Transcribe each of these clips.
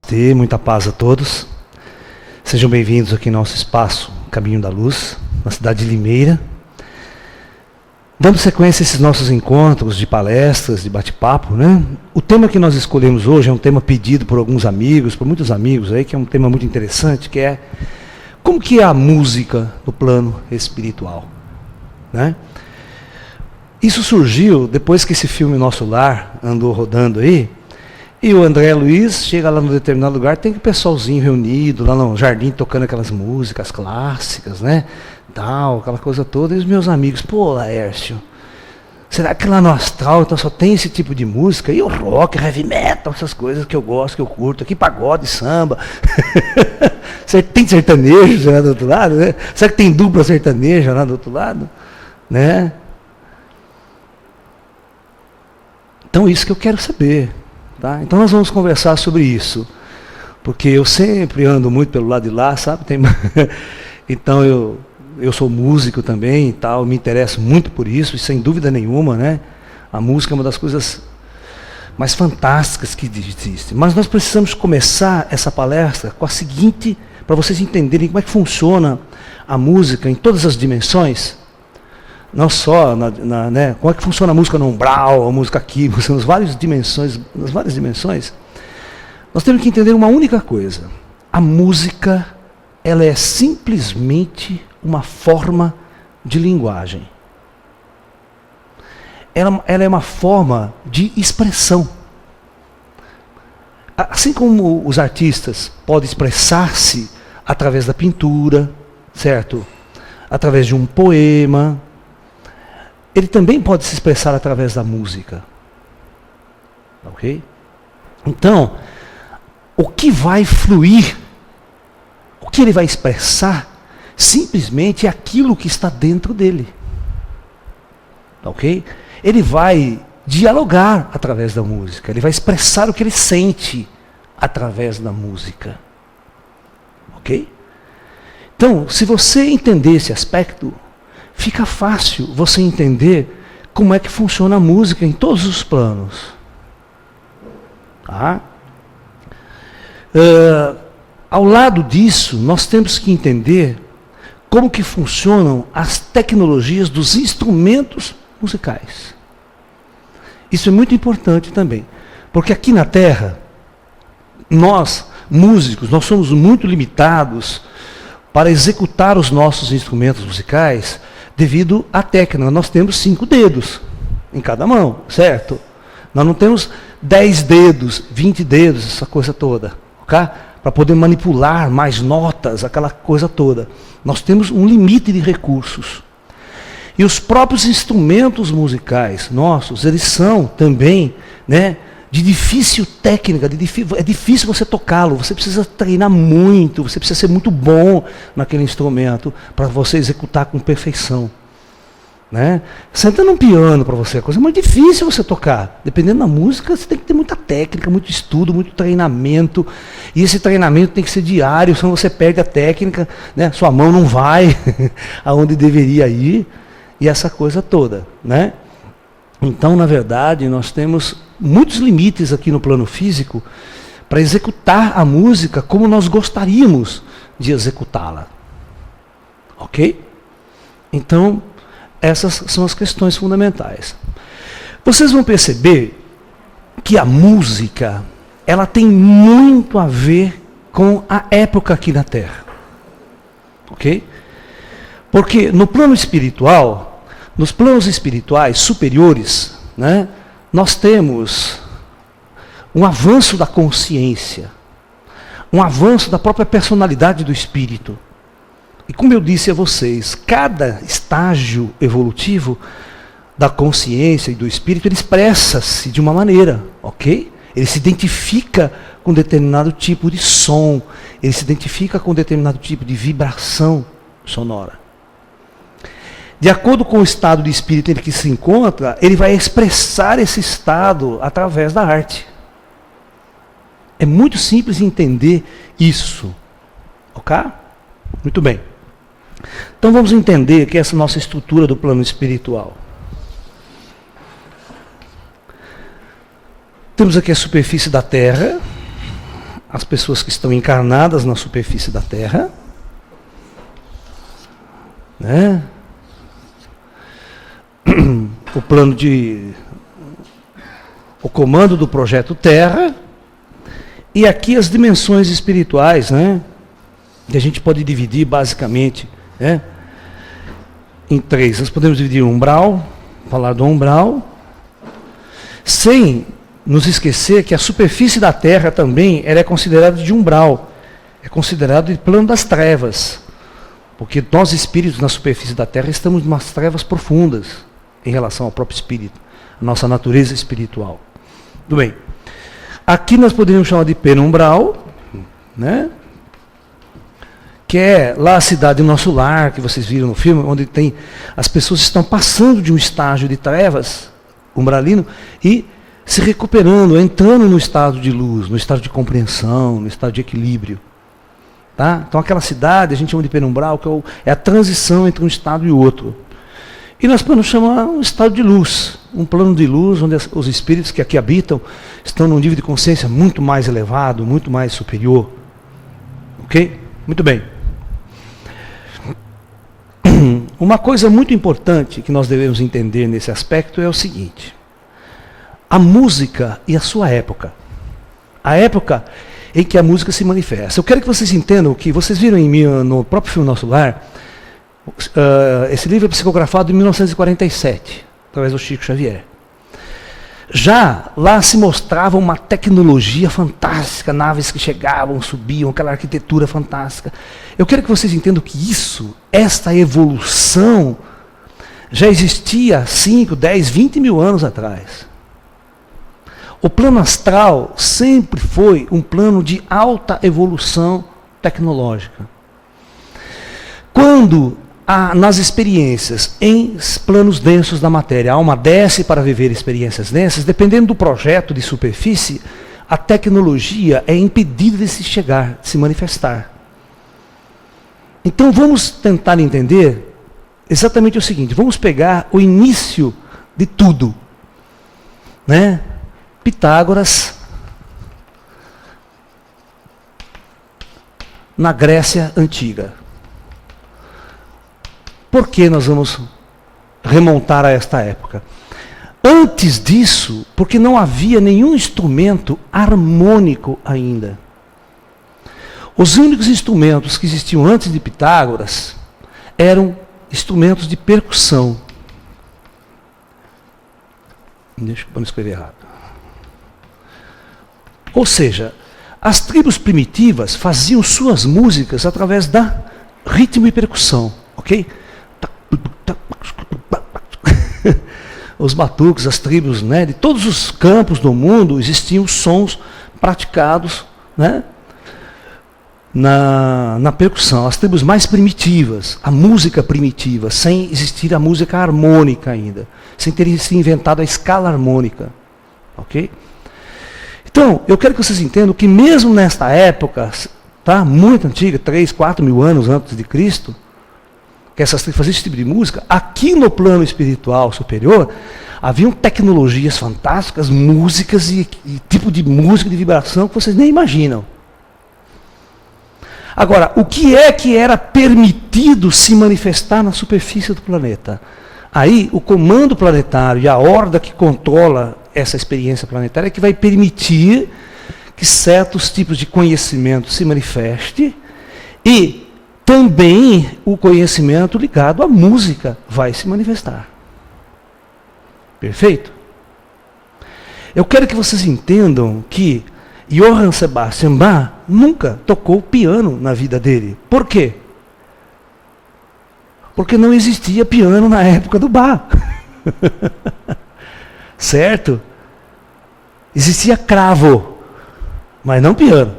Muita paz a todos. Sejam bem-vindos aqui no nosso espaço Caminho da Luz, na cidade de Limeira. Dando sequência a esses nossos encontros de palestras, de bate-papo, né? O tema que nós escolhemos hoje é um tema pedido por alguns amigos, por muitos amigos aí, que é um tema muito interessante, que é como que é a música no plano espiritual, né? Isso surgiu depois que esse filme Nosso Lar andou rodando aí, e o André Luiz chega lá num determinado lugar, tem o pessoalzinho reunido lá no jardim, tocando aquelas músicas clássicas, né? Tal, aquela coisa toda. E os meus amigos, pô, Laércio, será que lá no astral então só tem esse tipo de música? E o rock, heavy metal, essas coisas que eu gosto, que eu curto. Aqui pagode, samba. Tem sertanejo lá do outro lado, né? Será que tem dupla sertaneja lá do outro lado? Né? Então isso que eu quero saber. Tá? Então nós vamos conversar sobre isso, porque eu sempre ando muito pelo lado de lá, sabe? Então eu sou músico também e tal, me interesso muito por isso, e sem dúvida nenhuma, né? A música é uma das coisas mais fantásticas que existe. Mas nós precisamos começar essa palestra com a seguinte, para vocês entenderem como é que funciona a música em todas as dimensões. Não só, né, como é que funciona a música no umbral, a música aqui, nas várias dimensões, nós temos que entender uma única coisa. A música, ela é simplesmente uma forma de linguagem. Ela é uma forma de expressão. Assim como os artistas podem expressar-se através da pintura, certo? Através de um poema, ele também pode se expressar através da música. Ok? Então, o que vai fluir, o que ele vai expressar, simplesmente é aquilo que está dentro dele. Ok? Ele vai dialogar através da música, ele vai expressar o que ele sente através da música. Ok? Então, se você entender esse aspecto, fica fácil você entender como é que funciona a música em todos os planos. Tá? Ao lado disso, nós temos que entender como que funcionam as tecnologias dos instrumentos musicais. Isso é muito importante também, porque aqui na Terra, nós, músicos, nós somos muito limitados para executar os nossos instrumentos musicais devido à técnica. Nós temos 5 dedos em cada mão, certo? Nós não temos 10 dedos, 20 dedos, essa coisa toda, ok? Para poder manipular mais notas, aquela coisa toda. Nós temos um limite de recursos. E os próprios instrumentos musicais nossos, eles são também, né, de difícil técnica, é difícil você tocá-lo, você precisa treinar muito, você precisa ser muito bom naquele instrumento para você executar com perfeição. Né? Sentando um piano para você, é coisa muito difícil você tocar. Dependendo da música, você tem que ter muita técnica, muito estudo, muito treinamento. E esse treinamento tem que ser diário, senão você perde a técnica, né? Sua mão não vai aonde deveria ir, e essa coisa toda. Né? Então, na verdade, nós temos muitos limites aqui no plano físico para executar a música como nós gostaríamos de executá-la. Ok? Então, essas são as questões fundamentais. Vocês vão perceber que a música, ela tem muito a ver com a época aqui na Terra. Ok? Porque no plano espiritual, nos planos espirituais superiores, né, nós temos um avanço da consciência, um avanço da própria personalidade do espírito. E como eu disse a vocês, cada estágio evolutivo da consciência e do espírito, ele expressa-se de uma maneira, ok? Ele se identifica com determinado tipo de som, ele se identifica com determinado tipo de vibração sonora. De acordo com o estado de espírito em que se encontra, ele vai expressar esse estado através da arte. É muito simples entender isso. Ok? Muito bem. Então vamos entender que essa é a nossa estrutura do plano espiritual. Temos aqui a superfície da Terra, as pessoas que estão encarnadas na superfície da Terra, né? O comando do projeto Terra, e aqui as dimensões espirituais, né? Que a gente pode dividir basicamente, né, em 3. Nós podemos dividir o umbral, falar do umbral, sem nos esquecer que a superfície da Terra também ela é considerada de umbral, é considerado de plano das trevas, porque nós espíritos na superfície da Terra estamos em umas trevas profundas em relação ao próprio espírito, a nossa natureza espiritual. Tudo bem. Aqui nós poderíamos chamar de penumbral, né? Que é lá a cidade Nosso Lar, que vocês viram no filme, onde tem as pessoas estão passando de um estágio de trevas, umbralino, e se recuperando, entrando no estado de luz, no estado de compreensão, no estado de equilíbrio. Tá? Então aquela cidade, a gente chama de penumbral, que é a transição entre um estado e outro. E nós podemos chamar um estado de luz, um plano de luz, onde os espíritos que aqui habitam estão num nível de consciência muito mais elevado, muito mais superior. Ok? Muito bem. Uma coisa muito importante que nós devemos entender nesse aspecto é o seguinte: a música e a sua época. A época em que a música se manifesta. Eu quero que vocês entendam que vocês viram em mim, no próprio filme Nosso Lar, esse livro é psicografado em 1947, através do Chico Xavier. Já lá se mostrava uma tecnologia fantástica, naves que chegavam, subiam, aquela arquitetura fantástica. Eu quero que vocês entendam que esta evolução, já existia 5, 10, 20 mil anos atrás. O plano astral sempre foi um plano de alta evolução tecnológica. Quando nas experiências, em planos densos da matéria, a alma desce para viver experiências densas, dependendo do projeto de superfície, a tecnologia é impedida de se chegar, de se manifestar. Então vamos tentar entender exatamente o seguinte: vamos pegar o início de tudo, né? Pitágoras, na Grécia Antiga. Por que nós vamos remontar a esta época? Antes disso, porque não havia nenhum instrumento harmônico ainda. Os únicos instrumentos que existiam antes de Pitágoras eram instrumentos de percussão. Deixa eu não escrever errado. Ou seja, as tribos primitivas faziam suas músicas através da ritmo e percussão, ok? Os batuques, as tribos, né, de todos os campos do mundo existiam sons praticados, né, na percussão. As tribos mais primitivas, a música primitiva, sem existir a música harmônica ainda, sem ter se inventado a escala harmônica, ok? Então, eu quero que vocês entendam que mesmo nesta época, tá, muito antiga, 3, 4 mil anos antes de Cristo, que essas tribos faziam esse tipo de música, aqui no plano espiritual superior, haviam tecnologias fantásticas, músicas e tipo de música, de vibração que vocês nem imaginam. Agora, o que era permitido se manifestar na superfície do planeta? Aí, o comando planetário e a horda que controla essa experiência planetária é que vai permitir que certos tipos de conhecimento se manifeste, e também o conhecimento ligado à música vai se manifestar. Perfeito? Eu quero que vocês entendam que Johann Sebastian Bach nunca tocou piano na vida dele. Por quê? Porque não existia piano na época do Bach. Certo? Existia cravo, mas não piano.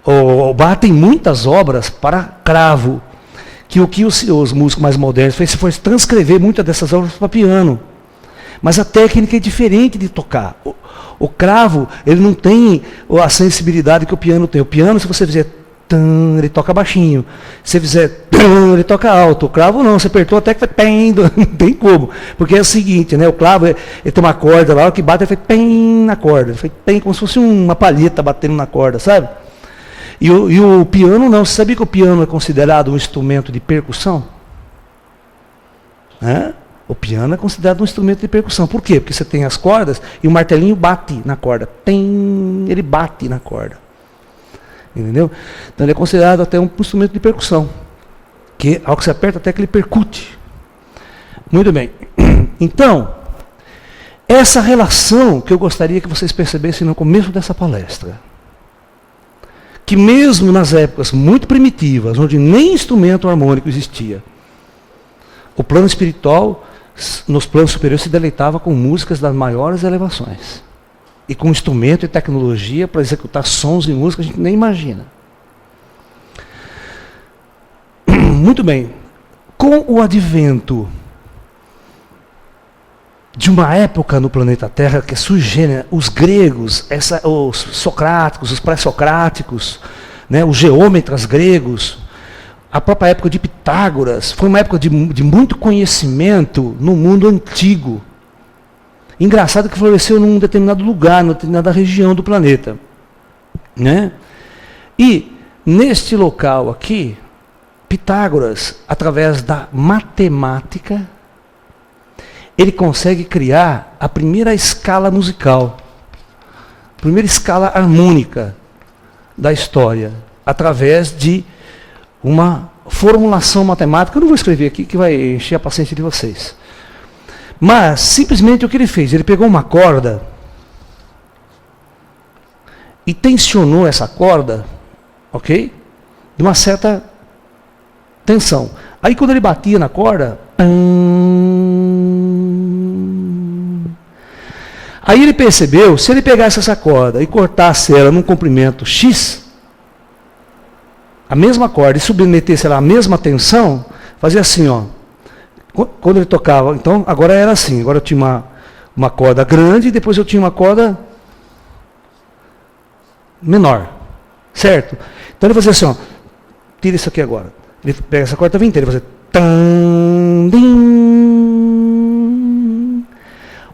O Bach tem muitas obras para cravo, que o que os músicos mais modernos fez foi transcrever muitas dessas obras para piano. Mas a técnica é diferente de tocar. O cravo, ele não tem a sensibilidade que o piano tem. O piano, se você fizer Tum, ele toca baixinho. Se você fizer, tum, ele toca alto. O cravo não, você apertou até que foi pem, não tem como. Porque é o seguinte, né? O clavo, ele tem uma corda lá, o que bate, ele foi pem na corda. Foi pem, como se fosse uma palheta batendo na corda, sabe? E o piano não. Você sabia que o piano é considerado um instrumento de percussão? O piano é considerado um instrumento de percussão. Por quê? Porque você tem as cordas e o martelinho bate na corda. Pem, ele bate na corda. Entendeu? Então ele é considerado até um instrumento de percussão. Que ao que você aperta até que ele percute. Muito bem. Então, essa relação que eu gostaria que vocês percebessem no começo dessa palestra. Que mesmo nas épocas muito primitivas, onde nem instrumento harmônico existia, o plano espiritual, nos planos superiores, se deleitava com músicas das maiores elevações. E com instrumento e tecnologia para executar sons e música que a gente nem imagina. Muito bem. Com o advento de uma época no planeta Terra que é sui generis, os gregos, os socráticos, os pré-socráticos, né, os geômetras gregos, a própria época de Pitágoras, foi uma época de muito conhecimento no mundo antigo. Engraçado que floresceu num determinado lugar, numa determinada região do planeta. Né? E, neste local aqui, Pitágoras, através da matemática, ele consegue criar a primeira escala musical, a primeira escala harmônica da história, através de uma formulação matemática. Eu não vou escrever aqui, que vai encher a paciência de vocês. Mas, simplesmente o que ele fez? Ele pegou uma corda e tensionou essa corda, ok? De uma certa tensão. Aí, quando ele batia na corda, aí ele percebeu, se ele pegasse essa corda e cortasse ela num comprimento X, a mesma corda, e submetesse ela à mesma tensão, fazia assim, ó. Quando ele tocava, então, agora era assim, agora eu tinha uma corda grande e depois eu tinha uma corda menor, certo? Então ele fazia assim, ó, tira isso aqui agora. Ele pega essa corda inteira, ele fazia tan, din.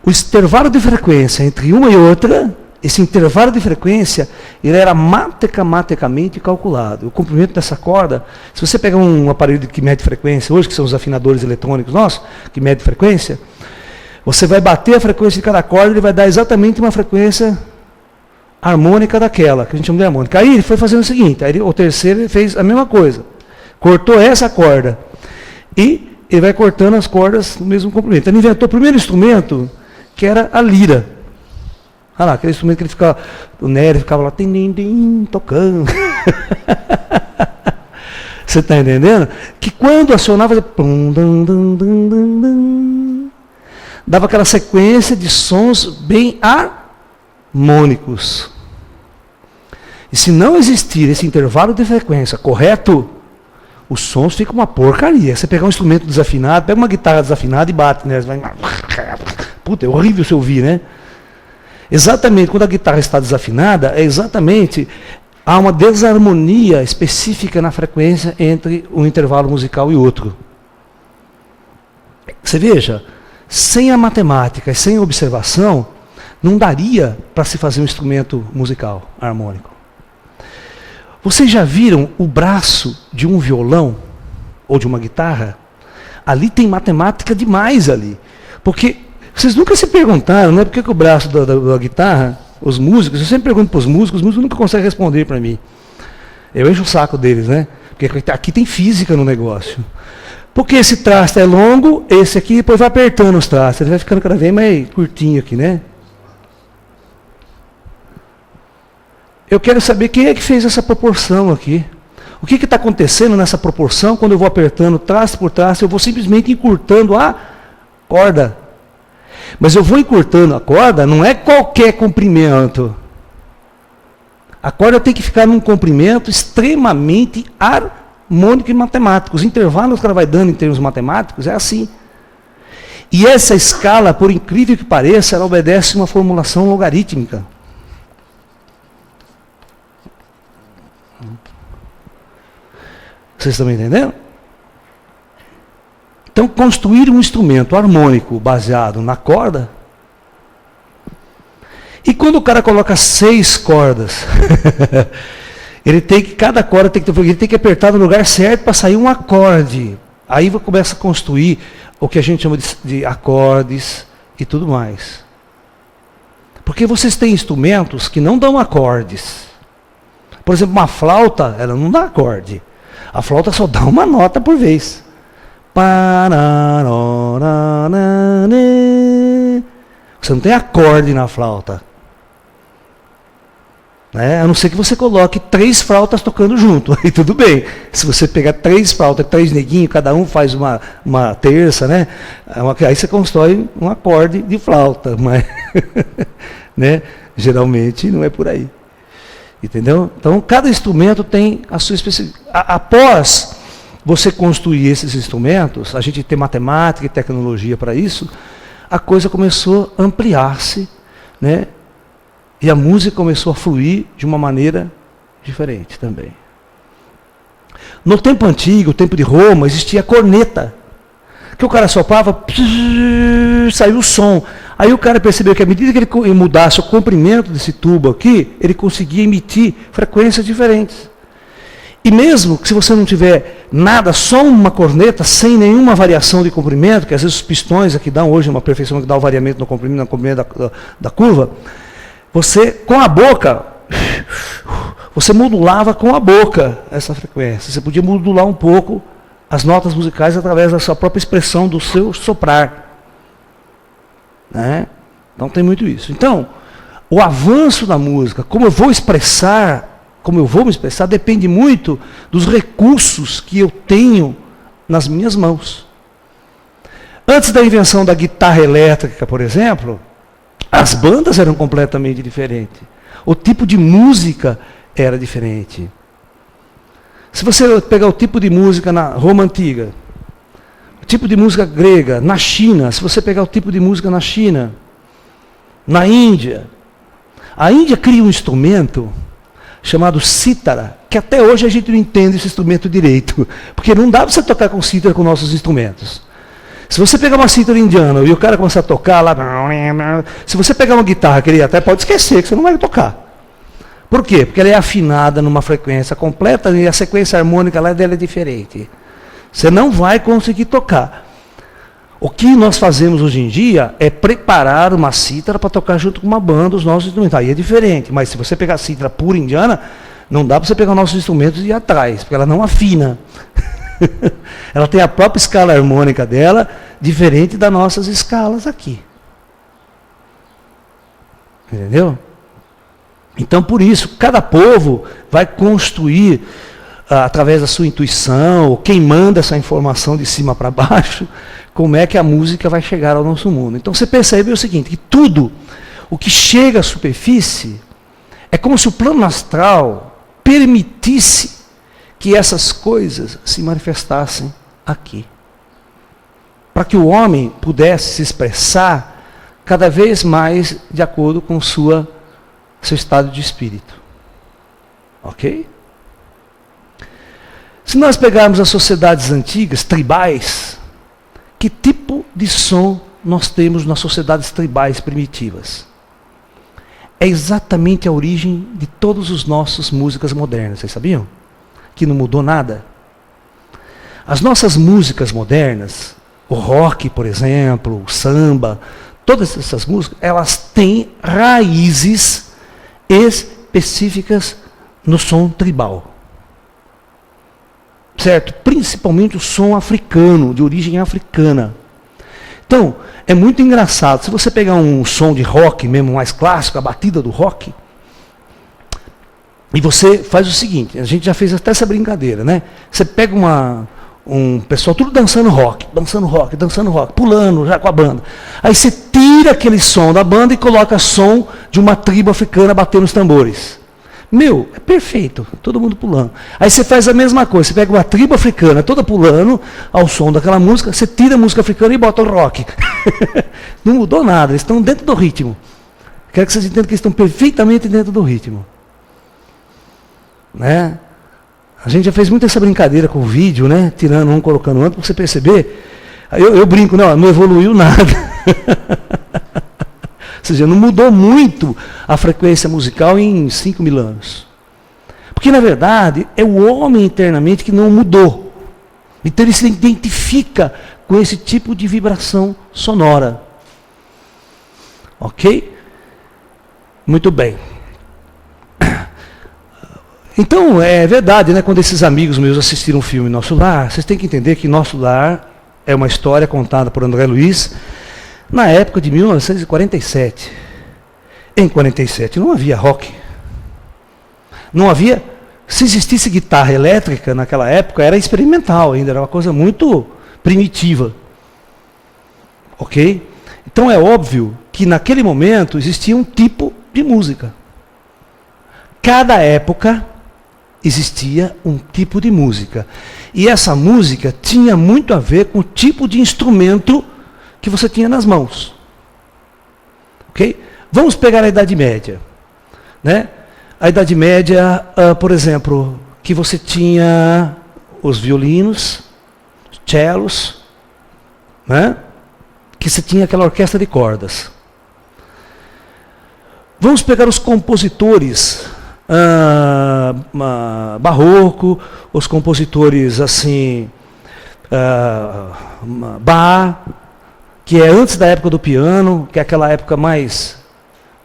O intervalo de frequência entre uma e outra, esse intervalo de frequência, ele era matematicamente calculado. O comprimento dessa corda, se você pegar um aparelho que mede frequência, hoje que são os afinadores eletrônicos nossos, que mede frequência, você vai bater a frequência de cada corda, ele vai dar exatamente uma frequência harmônica daquela, que a gente chama de harmônica. Aí ele foi fazendo o seguinte, aí o terceiro ele fez a mesma coisa. Cortou essa corda. E ele vai cortando as cordas no mesmo comprimento. Ele inventou o primeiro instrumento, que era a lira. Olha lá, aquele instrumento que ele ficava, o Nery ficava lá, tocando. Você está entendendo? Que quando acionava, dava aquela sequência de sons bem harmônicos. E se não existir esse intervalo de frequência correto, os sons ficam uma porcaria. Você pegar um instrumento desafinado, pega uma guitarra desafinada e bate, né? Puta, é horrível você ouvir, né? Exatamente, quando a guitarra está desafinada, há uma desarmonia específica na frequência entre um intervalo musical e outro. Você veja, sem a matemática e sem a observação, não daria para se fazer um instrumento musical harmônico. Vocês já viram o braço de um violão ou de uma guitarra? Ali tem matemática demais ali. Porque vocês nunca se perguntaram, né, por que o braço da guitarra, os músicos, eu sempre pergunto para os músicos nunca conseguem responder para mim. Eu encho o saco deles, né? Porque aqui tem física no negócio. Porque esse traste é longo, esse aqui depois vai apertando os trastes, ele vai ficando cada vez mais curtinho aqui, né? Eu quero saber quem é que fez essa proporção aqui. O que está acontecendo nessa proporção quando eu vou apertando traste por traste, eu vou simplesmente encurtando a corda. Mas eu vou encurtando a corda, não é qualquer comprimento. A corda tem que ficar num comprimento extremamente harmônico e matemático. Os intervalos que ela vai dando em termos matemáticos é assim. E essa escala, por incrível que pareça, ela obedece uma formulação logarítmica. Vocês estão me entendendo? Então, construir um instrumento harmônico baseado na corda. E quando o cara coloca 6 cordas, cada corda ele tem que apertar no lugar certo para sair um acorde. Aí começa a construir o que a gente chama de acordes e tudo mais. Porque vocês têm instrumentos que não dão acordes. Por exemplo, uma flauta, ela não dá acorde. A flauta só dá uma nota por vez. Você não tem acorde na flauta. Né? A não ser que você coloque 3 flautas tocando junto. Aí tudo bem. Se você pegar 3 flautas, 3 neguinhos, cada um faz uma terça, né? Aí você constrói um acorde de flauta. Mas né? Geralmente não é por aí. Entendeu? Então, cada instrumento tem a sua especificidade. Após você construir esses instrumentos, a gente tem matemática e tecnologia para isso, a coisa começou a ampliar-se, né? E a música começou a fluir de uma maneira diferente também. No tempo antigo, o tempo de Roma, existia a corneta, que o cara soprava, saiu o som. Aí o cara percebeu que à medida que ele mudasse o comprimento desse tubo aqui, ele conseguia emitir frequências diferentes. E mesmo que se você não tiver nada, só uma corneta, sem nenhuma variação de comprimento, que às vezes os pistões aqui dão hoje uma perfeição que dá o variamento no comprimento da curva, você, com a boca, você modulava com a boca essa frequência. Você podia modular um pouco as notas musicais através da sua própria expressão, do seu soprar. Né? Então tem muito isso. Então, o avanço da música, como eu vou me expressar, depende muito dos recursos que eu tenho nas minhas mãos. Antes da invenção da guitarra elétrica, por exemplo, as bandas eram completamente diferentes. O tipo de música era diferente. Se você pegar o tipo de música na Roma Antiga, o tipo de música grega, na China, se você pegar o tipo de música na China, na Índia, a Índia cria um instrumento chamado cítara, que até hoje a gente não entende esse instrumento direito, porque não dá para você tocar com cítara com nossos instrumentos. Se você pegar uma cítara indiana e o cara começar a tocar lá, se você pegar uma guitarra que ele até pode esquecer que você não vai tocar. Por quê? Porque ela é afinada numa frequência completa e a sequência harmônica lá dela é diferente. Você não vai conseguir tocar. O que nós fazemos hoje em dia é preparar uma cítara para tocar junto com uma banda os nossos instrumentos. Aí é diferente, mas se você pegar a cítara pura indiana, não dá para você pegar os nossos instrumentos e ir atrás, porque ela não afina. Ela tem a própria escala harmônica dela, diferente das nossas escalas aqui. Entendeu? Então, por isso, cada povo vai construir, através da sua intuição, ou quem manda essa informação de cima para baixo, como é que a música vai chegar ao nosso mundo. Então, você percebe o seguinte, que tudo o que chega à superfície é como se o plano astral permitisse que essas coisas se manifestassem aqui. Para que o homem pudesse se expressar cada vez mais de acordo com seu estado de espírito. Ok? Se nós pegarmos as sociedades antigas, tribais, que tipo de som nós temos nas sociedades tribais primitivas? É exatamente a origem de todas as nossas músicas modernas, vocês sabiam? Que não mudou nada. As nossas músicas modernas, o rock, por exemplo, o samba, todas essas músicas, elas têm raízes específicas no som tribal. Certo? Principalmente o som africano, de origem africana. Então, é muito engraçado. Se você pegar um som de rock mesmo, mais clássico, a batida do rock, e você faz o seguinte, a gente já fez até essa brincadeira, né? Você pega um pessoal tudo dançando rock, pulando já com a banda. Aí você tira aquele som da banda e coloca som de uma tribo africana batendo os tambores. Meu, é perfeito, todo mundo pulando. Aí você faz a mesma coisa, você pega uma tribo africana toda pulando ao som daquela música, você tira a música africana e bota o rock. Não mudou nada, eles estão dentro do ritmo. Quero que vocês entendam que eles estão perfeitamente dentro do ritmo. Né? A gente já fez muito essa brincadeira com o vídeo, né? Tirando um, colocando outro, para você perceber. Eu brinco, não evoluiu nada. Ou seja, não mudou muito a frequência musical em 5.000 anos. Porque, na verdade, é o homem internamente que não mudou. Então ele se identifica com esse tipo de vibração sonora. Ok? Muito bem. Então, é verdade, né? Quando esses amigos meus assistiram o filme Nosso Lar, vocês têm que entender que Nosso Lar é uma história contada por André Luiz na época de 1947. Em 47 não havia rock. Não havia... Se existisse guitarra elétrica naquela época, era experimental ainda, era uma coisa muito primitiva. Ok? Então é óbvio que naquele momento existia um tipo de música. Cada época existia um tipo de música. E essa música tinha muito a ver com o tipo de instrumento que você tinha nas mãos. Ok? Vamos pegar a Idade Média. Né? A Idade Média, por exemplo, que você tinha os violinos, os cellos, né? Que você tinha aquela orquestra de cordas. Vamos pegar os compositores barroco, os compositores assim, Bach, que é antes da época do piano, que é aquela época mais,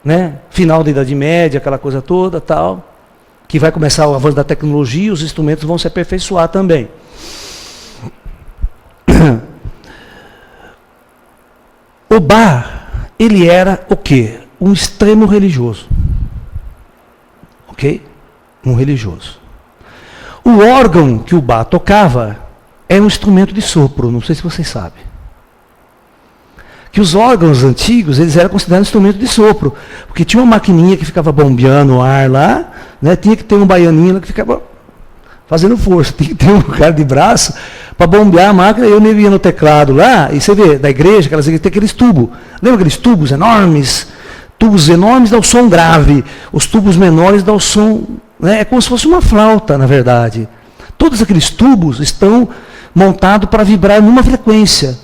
né, final da Idade Média, aquela coisa toda, tal, que vai começar o avanço da tecnologia, os instrumentos vão se aperfeiçoar também. O Bach, ele era o quê? Um extremo religioso. Ok? Um religioso. O órgão que o Bach tocava era um instrumento de sopro, não sei se vocês sabem. Que os órgãos antigos, eles eram considerados instrumento de sopro, porque tinha uma maquininha que ficava bombeando o ar lá, né? Tinha que ter um baianinho que ficava fazendo força, tinha que ter um cara de braço para bombear a máquina. Eu ia no teclado lá, e você vê, da igreja, aquelas igrejas, tem aqueles tubos, lembra aqueles tubos enormes? Tubos enormes dão o som grave, os tubos menores dão o som, né? É como se fosse uma flauta, na verdade. Todos aqueles tubos estão montados para vibrar numa frequência.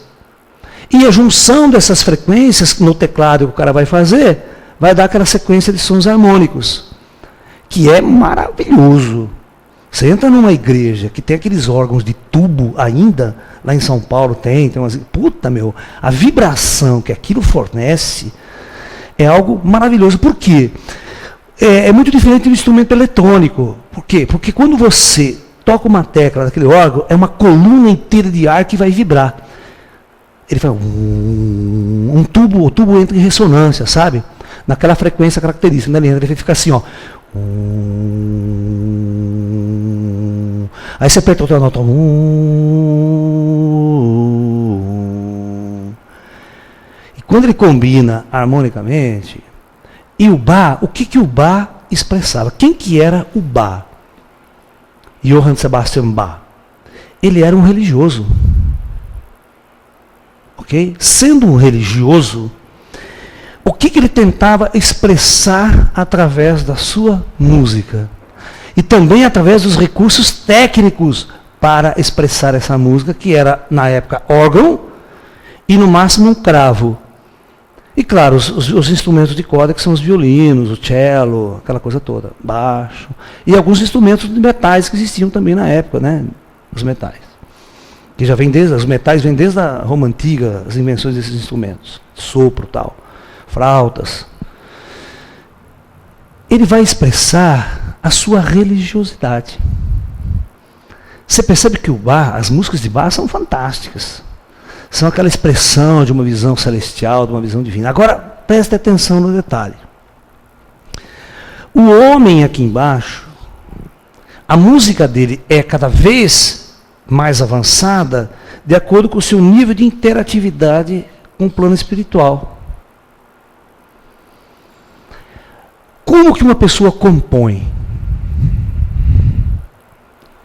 E a junção dessas frequências no teclado que o cara vai fazer, vai dar aquela sequência de sons harmônicos, que é maravilhoso. Você entra numa igreja que tem aqueles órgãos de tubo ainda, lá em São Paulo tem umas... Puta, meu, a vibração que aquilo fornece é algo maravilhoso. Por quê? É muito diferente do instrumento eletrônico. Por quê? Porque quando você toca uma tecla daquele órgão, é uma coluna inteira de ar que vai vibrar. Ele faz o tubo entra em ressonância, sabe? Naquela frequência característica, né, Leandro? Ele fica assim, ó. Aí você aperta outra nota. E quando ele combina harmonicamente, e o Bach, o que o Bach expressava? Quem que era o Bach? Johann Sebastian Bach. Ele era um religioso. Okay? Sendo um religioso, o que ele tentava expressar através da sua música? E também através dos recursos técnicos para expressar essa música, que era, na época, órgão e, no máximo, um cravo. E, claro, os instrumentos de corda, que são os violinos, o cello, aquela coisa toda, baixo. E alguns instrumentos de metais que existiam também na época, né? Os metais. Que já vem os metais vêm desde a Roma Antiga, as invenções desses instrumentos, sopro e tal, flautas. Ele vai expressar a sua religiosidade. Você percebe que o Bach, as músicas de Bach são fantásticas. São aquela expressão de uma visão celestial, de uma visão divina. Agora, preste atenção no detalhe. O homem aqui embaixo, a música dele é cada vez mais avançada, de acordo com o seu nível de interatividade com o plano espiritual. Como que uma pessoa compõe?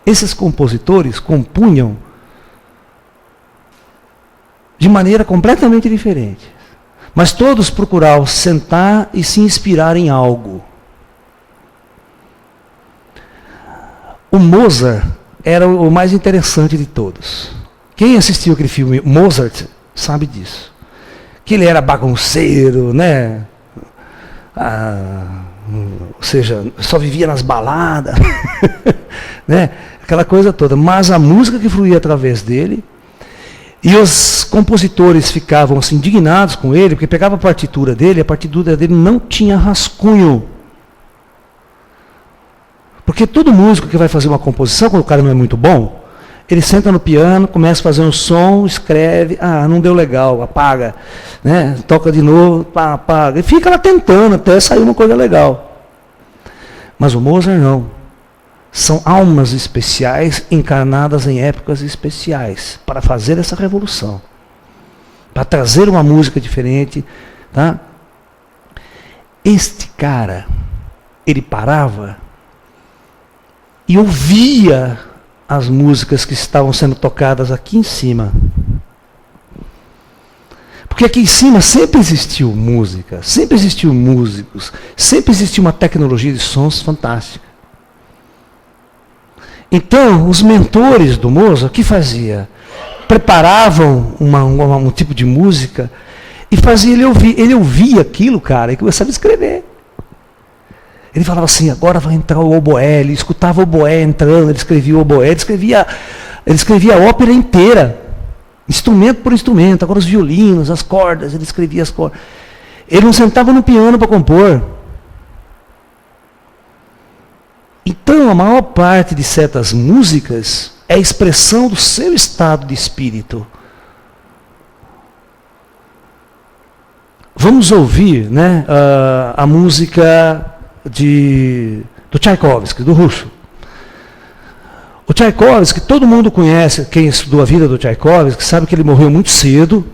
Esses compositores compunham de maneira completamente diferente. Mas todos procuravam sentar e se inspirar em algo. O Mozart era o mais interessante de todos. Quem assistiu aquele filme Mozart sabe disso. Que ele era bagunceiro, né? Ou seja, só vivia nas baladas, né? Aquela coisa toda. Mas a música que fluía através dele, e os compositores ficavam assim, indignados com ele, porque pegava a partitura dele não tinha rascunho. Porque todo músico que vai fazer uma composição, quando o cara não é muito bom, ele senta no piano, começa a fazer um som, escreve, não deu legal, apaga, né? Toca de novo, apaga, e fica lá tentando até sair uma coisa legal. Mas o Mozart não. São almas especiais encarnadas em épocas especiais para fazer essa revolução, para trazer uma música diferente, tá? Este cara, ele parava e ouvia as músicas que estavam sendo tocadas aqui em cima. Porque aqui em cima sempre existiu música, sempre existiu músicos, sempre existiu uma tecnologia de sons fantástica. Então, os mentores do Mozart, o que fazia? Preparavam um tipo de música e fazia ele ouvir. Ele ouvia aquilo, cara, e começava a escrever. Ele falava assim, agora vai entrar o oboé. Ele escutava o oboé entrando, ele escrevia o oboé, ele escrevia a ópera inteira, instrumento por instrumento, agora os violinos, as cordas, ele escrevia as cordas. Ele não sentava no piano para compor. Então, a maior parte de certas músicas é a expressão do seu estado de espírito. Vamos ouvir, né, a música do Tchaikovsky, do russo. O Tchaikovsky, todo mundo conhece, quem estudou a vida do Tchaikovsky, sabe que ele morreu muito cedo,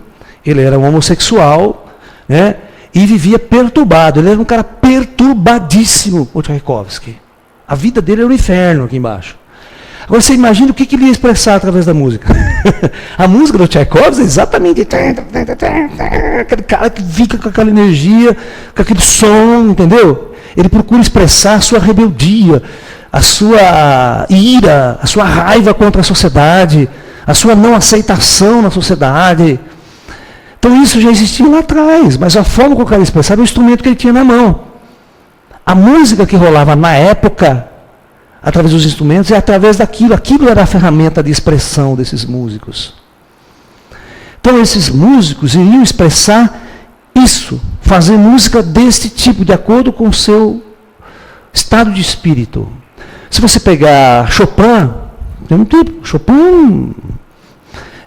ele era um homossexual, né, e vivia perturbado, ele era um cara perturbadíssimo, o Tchaikovsky. A vida dele era um inferno aqui embaixo. Agora você imagina o que ele ia expressar através da música. A música do Tchaikovsky é exatamente aquele cara que fica com aquela energia, com aquele som, entendeu? Ele procura expressar a sua rebeldia, a sua ira, a sua raiva contra a sociedade, a sua não aceitação na sociedade. Então isso já existia lá atrás, mas a forma como o cara expressava era o instrumento que ele tinha na mão. A música que rolava na época, através dos instrumentos, é através daquilo. Aquilo era a ferramenta de expressão desses músicos. Então esses músicos iriam expressar isso, fazer música deste tipo, de acordo com o seu estado de espírito. Se você pegar Chopin, tem um tipo, Chopin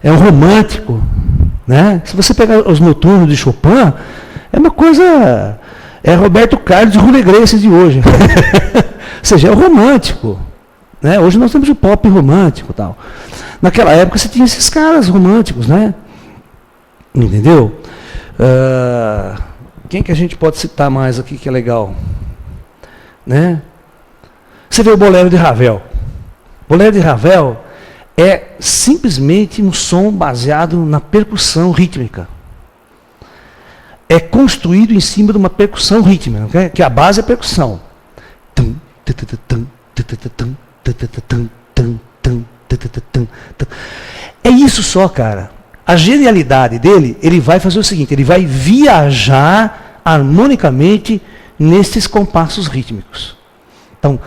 é um romântico, né? Se você pegar os noturnos de Chopin, é uma coisa... É Roberto Carlos e Julio Iglesias de hoje. Ou seja, é o romântico. Né? Hoje nós temos o pop romântico e tal. Naquela época você tinha esses caras românticos, né? Entendeu? Quem que a gente pode citar mais aqui que é legal? Né? Você vê o bolero de Ravel. O bolero de Ravel é simplesmente um som baseado na percussão rítmica. É construído em cima de uma percussão rítmica, que a base é a percussão. É isso só, cara. A genialidade dele, ele vai fazer o seguinte, ele vai viajar harmonicamente nesses compassos rítmicos. Então,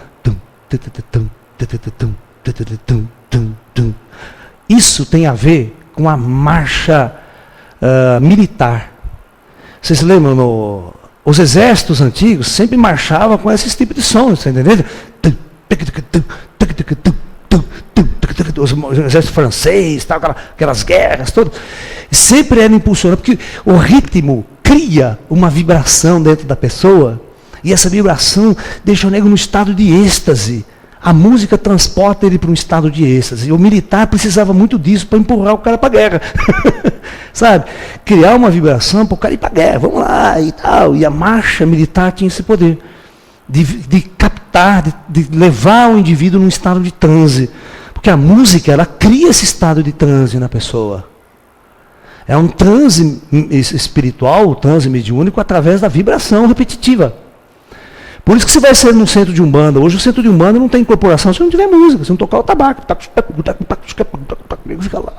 isso tem a ver com a marcha militar. Vocês lembram, os exércitos antigos sempre marchavam com esses tipos de sons, tá entendendo? O exército francês, tal, aquelas guerras, todas. Sempre era impulsionado, porque o ritmo cria uma vibração dentro da pessoa, e essa vibração deixa o nego no estado de êxtase. A música transporta ele para um estado de êxtase. E o militar precisava muito disso para empurrar o cara para a guerra. Sabe? Criar uma vibração para o cara ir para a guerra. Vamos lá e tal. E a marcha militar tinha esse poder de captar, de levar o indivíduo num estado de transe. Porque a música, ela cria esse estado de transe na pessoa. É um transe espiritual, um transe mediúnico através da vibração repetitiva. Por isso que você vai ser num centro de umbanda. Hoje o centro de umbanda não tem incorporação se não tiver música, se não tocar o tabaco. Fica lá.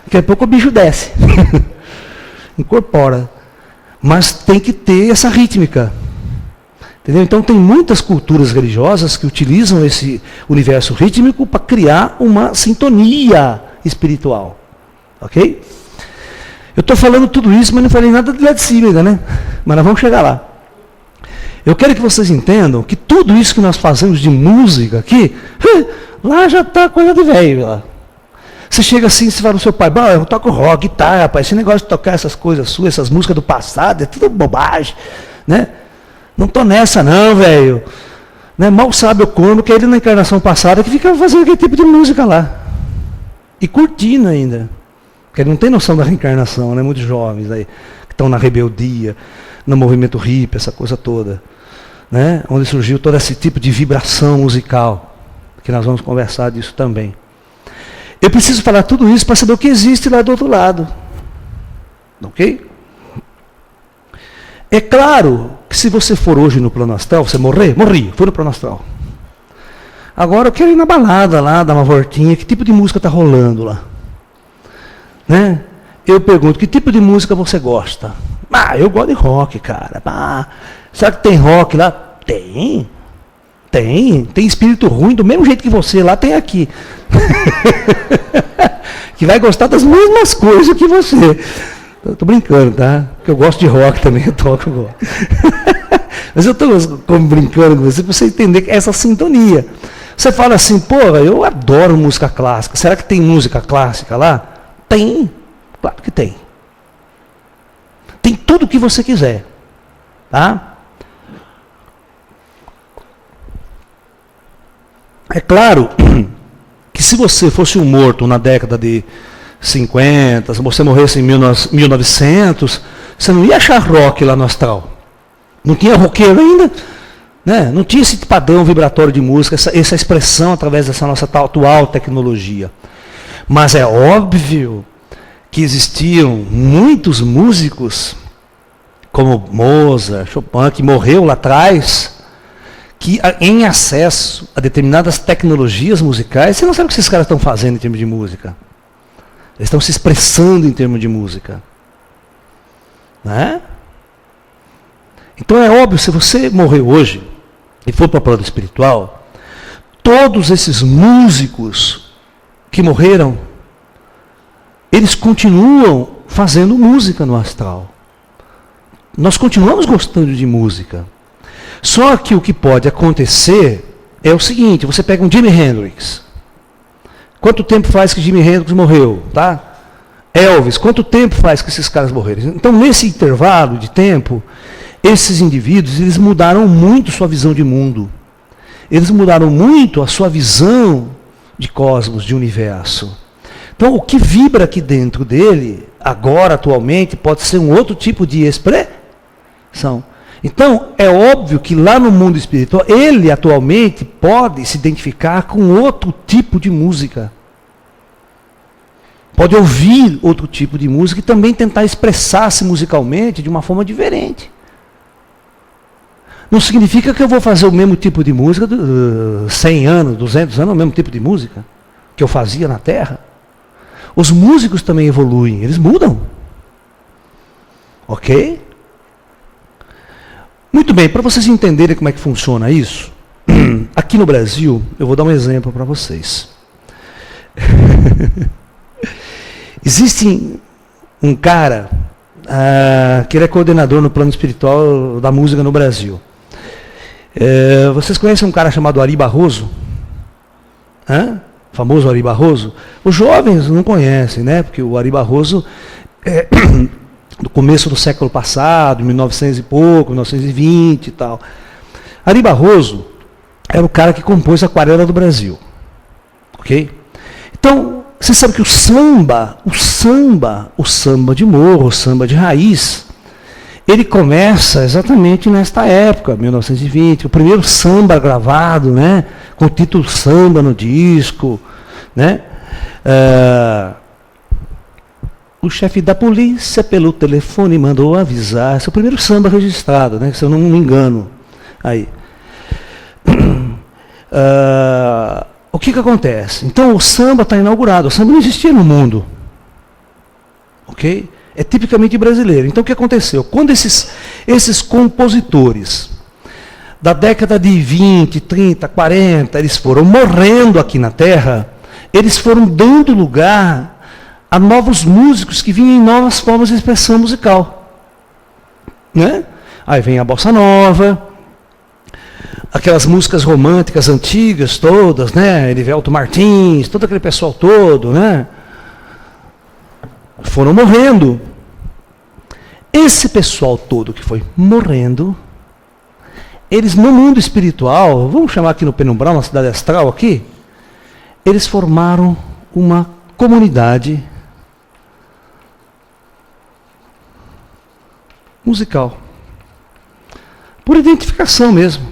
Daqui a pouco o bicho desce. Incorpora. Mas tem que ter essa rítmica. Entendeu? Então tem muitas culturas religiosas que utilizam esse universo rítmico para criar uma sintonia espiritual. Ok? Eu estou falando tudo isso, mas não falei nada de lá de cima ainda, né? Mas nós vamos chegar lá. Eu quero que vocês entendam que tudo isso que nós fazemos de música aqui, lá já está coisa de velho. Lá. Você chega assim, você fala no seu pai, eu toco rock, guitarra, rapaz, esse negócio de tocar essas coisas suas, essas músicas do passado, é tudo bobagem, né? Não estou nessa não, velho. Né? Mal sabe o corno que ele na encarnação passada que ficava fazendo aquele tipo de música lá. E curtindo ainda. Porque ele não tem noção da reencarnação, né? Muitos jovens aí, que estão na rebeldia, no movimento hippie, essa coisa toda. Né? Onde surgiu todo esse tipo de vibração musical, que nós vamos conversar disso também. Eu preciso falar tudo isso para saber o que existe lá do outro lado. Ok? É claro que se você for hoje no plano astral, você morri, foi no plano astral. Agora eu quero ir na balada lá, dar uma voltinha, que tipo de música está rolando lá? Né? Eu pergunto, que tipo de música você gosta? Eu gosto de rock, cara. Será que tem rock lá? Tem. Tem espírito ruim, do mesmo jeito que você lá, tem aqui. Que vai gostar das mesmas coisas que você. Estou brincando, tá? Porque eu gosto de rock também, eu toco rock. Mas eu estou brincando com você para você entender que essa sintonia. Você fala assim, eu adoro música clássica. Será que tem música clássica lá? Tem. Claro que tem. Tem tudo o que você quiser. Tá? É claro que se você fosse um morto na década de 50, se você morresse em 1900, você não ia achar rock lá no astral. Não tinha roqueiro ainda, né? Não tinha esse padrão vibratório de música, essa expressão através dessa nossa atual tecnologia. Mas é óbvio que existiam muitos músicos, como Mozart, Chopin, que morreu lá atrás, que em acesso a determinadas tecnologias musicais, você não sabe o que esses caras estão fazendo em termos de música. Eles estão se expressando em termos de música. Né? Então é óbvio, se você morrer hoje e for para o plano espiritual, todos esses músicos que morreram, eles continuam fazendo música no astral. Nós continuamos gostando de música. Só que o que pode acontecer é o seguinte, você pega um Jimi Hendrix. Quanto tempo faz que Jimi Hendrix morreu? Tá? Elvis, quanto tempo faz que esses caras morreram? Então, nesse intervalo de tempo, esses indivíduos, eles mudaram muito sua visão de mundo. Eles mudaram muito a sua visão de cosmos, de universo. Então, o que vibra aqui dentro dele, agora, atualmente, pode ser um outro tipo de expressão. Então, é óbvio que lá no mundo espiritual, ele atualmente pode se identificar com outro tipo de música. Pode ouvir outro tipo de música e também tentar expressar-se musicalmente de uma forma diferente. Não significa que eu vou fazer o mesmo tipo de música, 100 anos, 200 anos, o mesmo tipo de música que eu fazia na Terra. Os músicos também evoluem, eles mudam. Ok? Muito bem, para vocês entenderem como é que funciona isso, aqui no Brasil, eu vou dar um exemplo para vocês. Existe um cara que ele é coordenador no plano espiritual da música no Brasil. Vocês conhecem um cara chamado Ari Barroso? Famoso Ari Barroso? Os jovens não conhecem, né? Porque o Ari Barroso do começo do século passado, 1900 e pouco, 1920 e tal. Ari Barroso era o cara que compôs a Aquarela do Brasil. Ok? Então, você sabe que o samba de morro, o samba de raiz, ele começa exatamente nesta época, 1920, o primeiro samba gravado, né, com o título Samba no disco, né? O chefe da polícia, pelo telefone, mandou avisar. Esse é o primeiro samba registrado, né? Se eu não me engano. Aí. O que acontece? Então o samba está inaugurado. O samba não existia no mundo. Ok? É tipicamente brasileiro. Então o que aconteceu? Quando esses compositores da década de 20, 30, 40, eles foram morrendo aqui na Terra, eles foram dando lugar a novos músicos que vinham em novas formas de expressão musical. Né? Aí vem a bossa nova, aquelas músicas românticas antigas todas, né? Erivelto Martins, todo aquele pessoal todo, né? Foram morrendo. Esse pessoal todo que foi morrendo, eles no mundo espiritual, vamos chamar aqui no penumbral, na cidade astral aqui, eles formaram uma comunidade musical. Por identificação mesmo.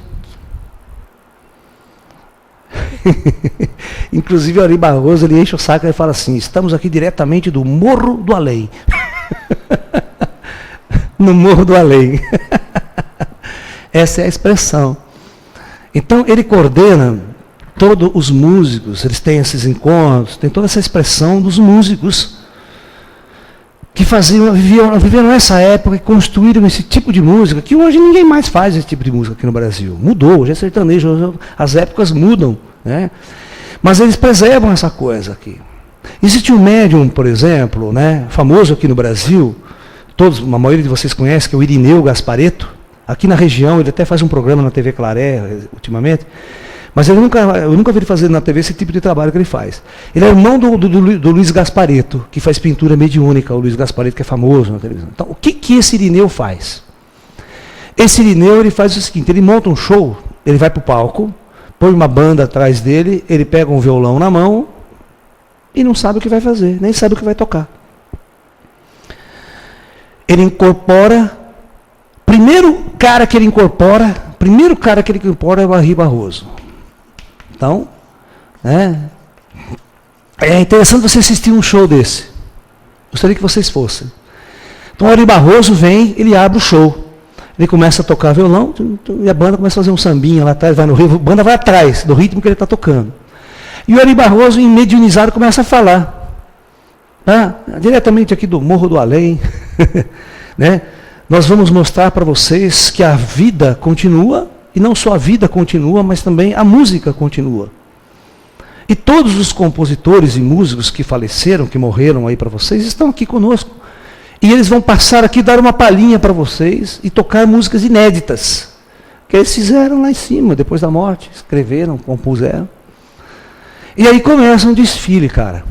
Inclusive o Ari Barroso, ele enche o saco e fala assim, estamos aqui diretamente do Morro do Além. No Morro do Além. Essa é a expressão. Então ele coordena todos os músicos, eles têm esses encontros, tem toda essa expressão dos músicos que viveram nessa época e construíram esse tipo de música, que hoje ninguém mais faz esse tipo de música aqui no Brasil. Mudou, hoje é sertanejo, hoje as épocas mudam. Né? Mas eles preservam essa coisa aqui. Existe um médium, por exemplo, né, famoso aqui no Brasil, a maioria de vocês conhece, que é o Irineu Gasparetto. Aqui na região, ele até faz um programa na TV Claré, ultimamente, mas eu nunca vi ele fazer na TV esse tipo de trabalho que ele faz. Ele é irmão do Luiz Gasparetto, que faz pintura mediúnica, o Luiz Gasparetto, que é famoso na televisão. Então, o que esse Irineu faz? Esse Irineu, ele faz o seguinte, ele monta um show, ele vai para o palco, põe uma banda atrás dele, ele pega um violão na mão e não sabe o que vai fazer, nem sabe o que vai tocar. Ele incorpora, primeiro cara que ele incorpora é o Ari Barroso. Então, é interessante você assistir um show desse. Gostaria que vocês fossem. Então o Ari Barroso vem, ele abre o show. Ele começa a tocar violão, e a banda começa a fazer um sambinha lá atrás, vai no ritmo, a banda vai atrás do ritmo que ele está tocando. E o Ari Barroso, mediunizado, começa a falar. Diretamente aqui do Morro do Além, né? Nós vamos mostrar para vocês que a vida continua, e não só a vida continua, mas também a música continua. E todos os compositores e músicos que faleceram, que morreram aí para vocês, estão aqui conosco. E eles vão passar aqui, dar uma palhinha para vocês e tocar músicas inéditas, que eles fizeram lá em cima, depois da morte, escreveram, compuseram. E aí começa um desfile, cara.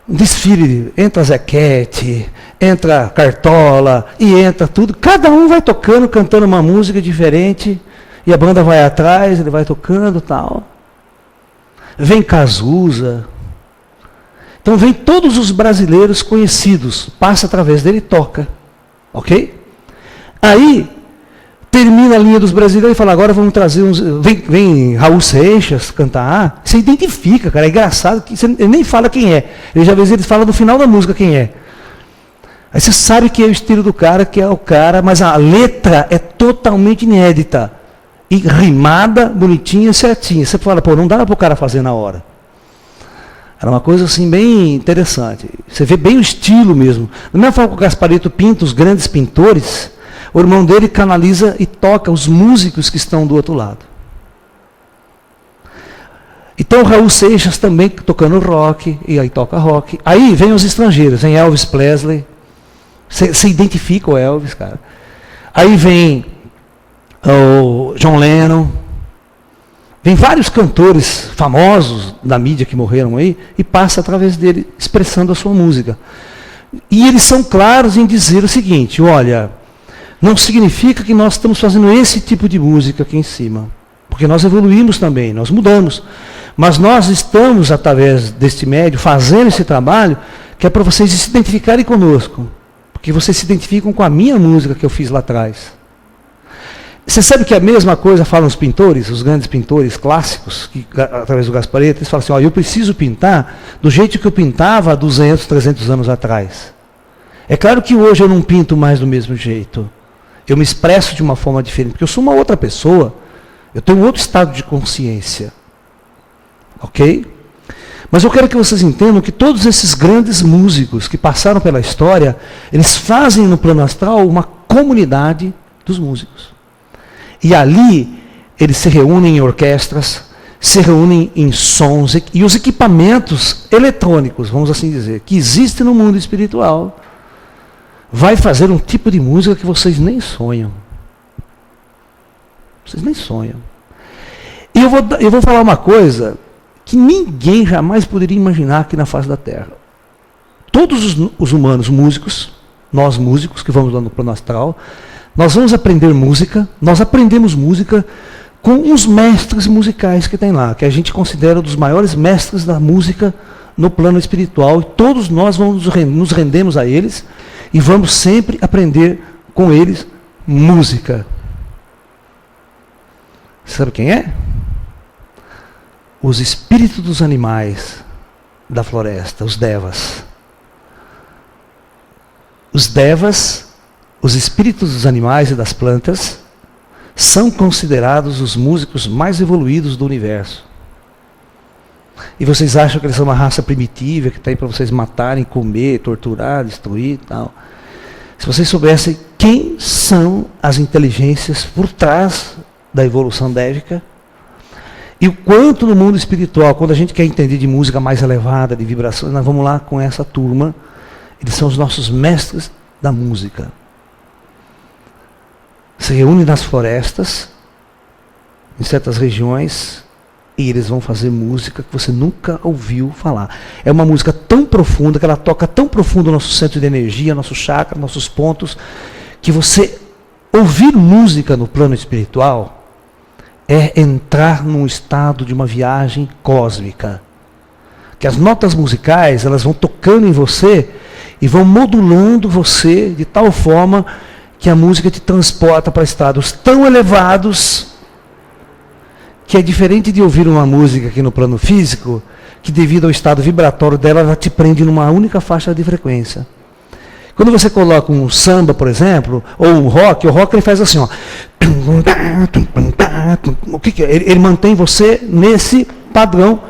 Um desfile, entra Zequete, entra Cartola, e entra tudo. Cada um vai tocando, cantando uma música diferente, e a banda vai atrás, ele vai tocando e tal. Vem Cazuza. Então vem todos os brasileiros conhecidos, passa através dele e toca. Ok? Aí, termina a linha dos brasileiros e fala, agora vamos trazer uns... Vem Raul Seixas cantar. Você identifica, cara, é engraçado, que ele nem fala quem é. Ele já vezes ele fala no final da música quem é. Aí você sabe que é o estilo do cara, que é o cara, mas a letra é totalmente inédita. E rimada, bonitinha, certinha. Você fala, pô, não dá para o cara fazer na hora. Era uma coisa assim bem interessante. Você vê bem o estilo mesmo. Da mesma forma que o Gasparetto pinta os grandes pintores, o irmão dele canaliza e toca os músicos que estão do outro lado. Então o Raul Seixas também tocando rock, e aí toca rock. Aí vem os estrangeiros, vem Elvis Presley. Você identifica o Elvis, cara. Aí vem o John Lennon. Vem vários cantores famosos da mídia que morreram aí e passa através dele expressando a sua música. E eles são claros em dizer o seguinte, olha, não significa que nós estamos fazendo esse tipo de música aqui em cima. Porque nós evoluímos também, nós mudamos. Mas nós estamos, através deste médio, fazendo esse trabalho que é para vocês se identificarem conosco. Porque vocês se identificam com a minha música que eu fiz lá atrás. Você sabe que a mesma coisa falam os pintores, os grandes pintores clássicos, que, através do Gasparetto, eles falam assim, ó, eu preciso pintar do jeito que eu pintava há 200, 300 anos atrás. É claro que hoje eu não pinto mais do mesmo jeito. Eu me expresso de uma forma diferente, porque eu sou uma outra pessoa. Eu tenho outro estado de consciência. Ok? Mas eu quero que vocês entendam que todos esses grandes músicos que passaram pela história, eles fazem no plano astral uma comunidade dos músicos. E ali, eles se reúnem em orquestras, se reúnem em sons, e os equipamentos eletrônicos, vamos assim dizer, que existem no mundo espiritual, vai fazer um tipo de música que vocês nem sonham. Vocês nem sonham. E eu vou falar uma coisa que ninguém jamais poderia imaginar aqui na face da Terra. Todos os humanos músicos, nós músicos que vamos lá no plano astral, nós vamos aprender música, nós aprendemos música com os mestres musicais que tem lá, que a gente considera dos maiores mestres da música no plano espiritual, e todos nós nos rendemos a eles e vamos sempre aprender com eles música. Sabe quem é? Os espíritos dos animais da floresta, os devas. Os devas, os espíritos dos animais e das plantas, são considerados os músicos mais evoluídos do universo. E vocês acham que eles são uma raça primitiva, que está aí para vocês matarem, comer, torturar, destruir e tal. Se vocês soubessem quem são as inteligências por trás da evolução dévica, e o quanto no mundo espiritual, quando a gente quer entender de música mais elevada, de vibrações, nós vamos lá com essa turma, eles são os nossos mestres da música. Se reúnem nas florestas, em certas regiões, e eles vão fazer música que você nunca ouviu falar. É uma música tão profunda, que ela toca tão profundo o nosso centro de energia, nosso chakra, nossos pontos, que você ouvir música no plano espiritual é entrar num estado de uma viagem cósmica. Que as notas musicais, elas vão tocando em você e vão modulando você de tal forma que a música te transporta para estados tão elevados que é diferente de ouvir uma música aqui no plano físico, que devido ao estado vibratório dela, ela te prende numa única faixa de frequência. Quando você coloca um samba, por exemplo, ou um rock, o rock ele faz assim, ó. O que é? Ele mantém você nesse padrão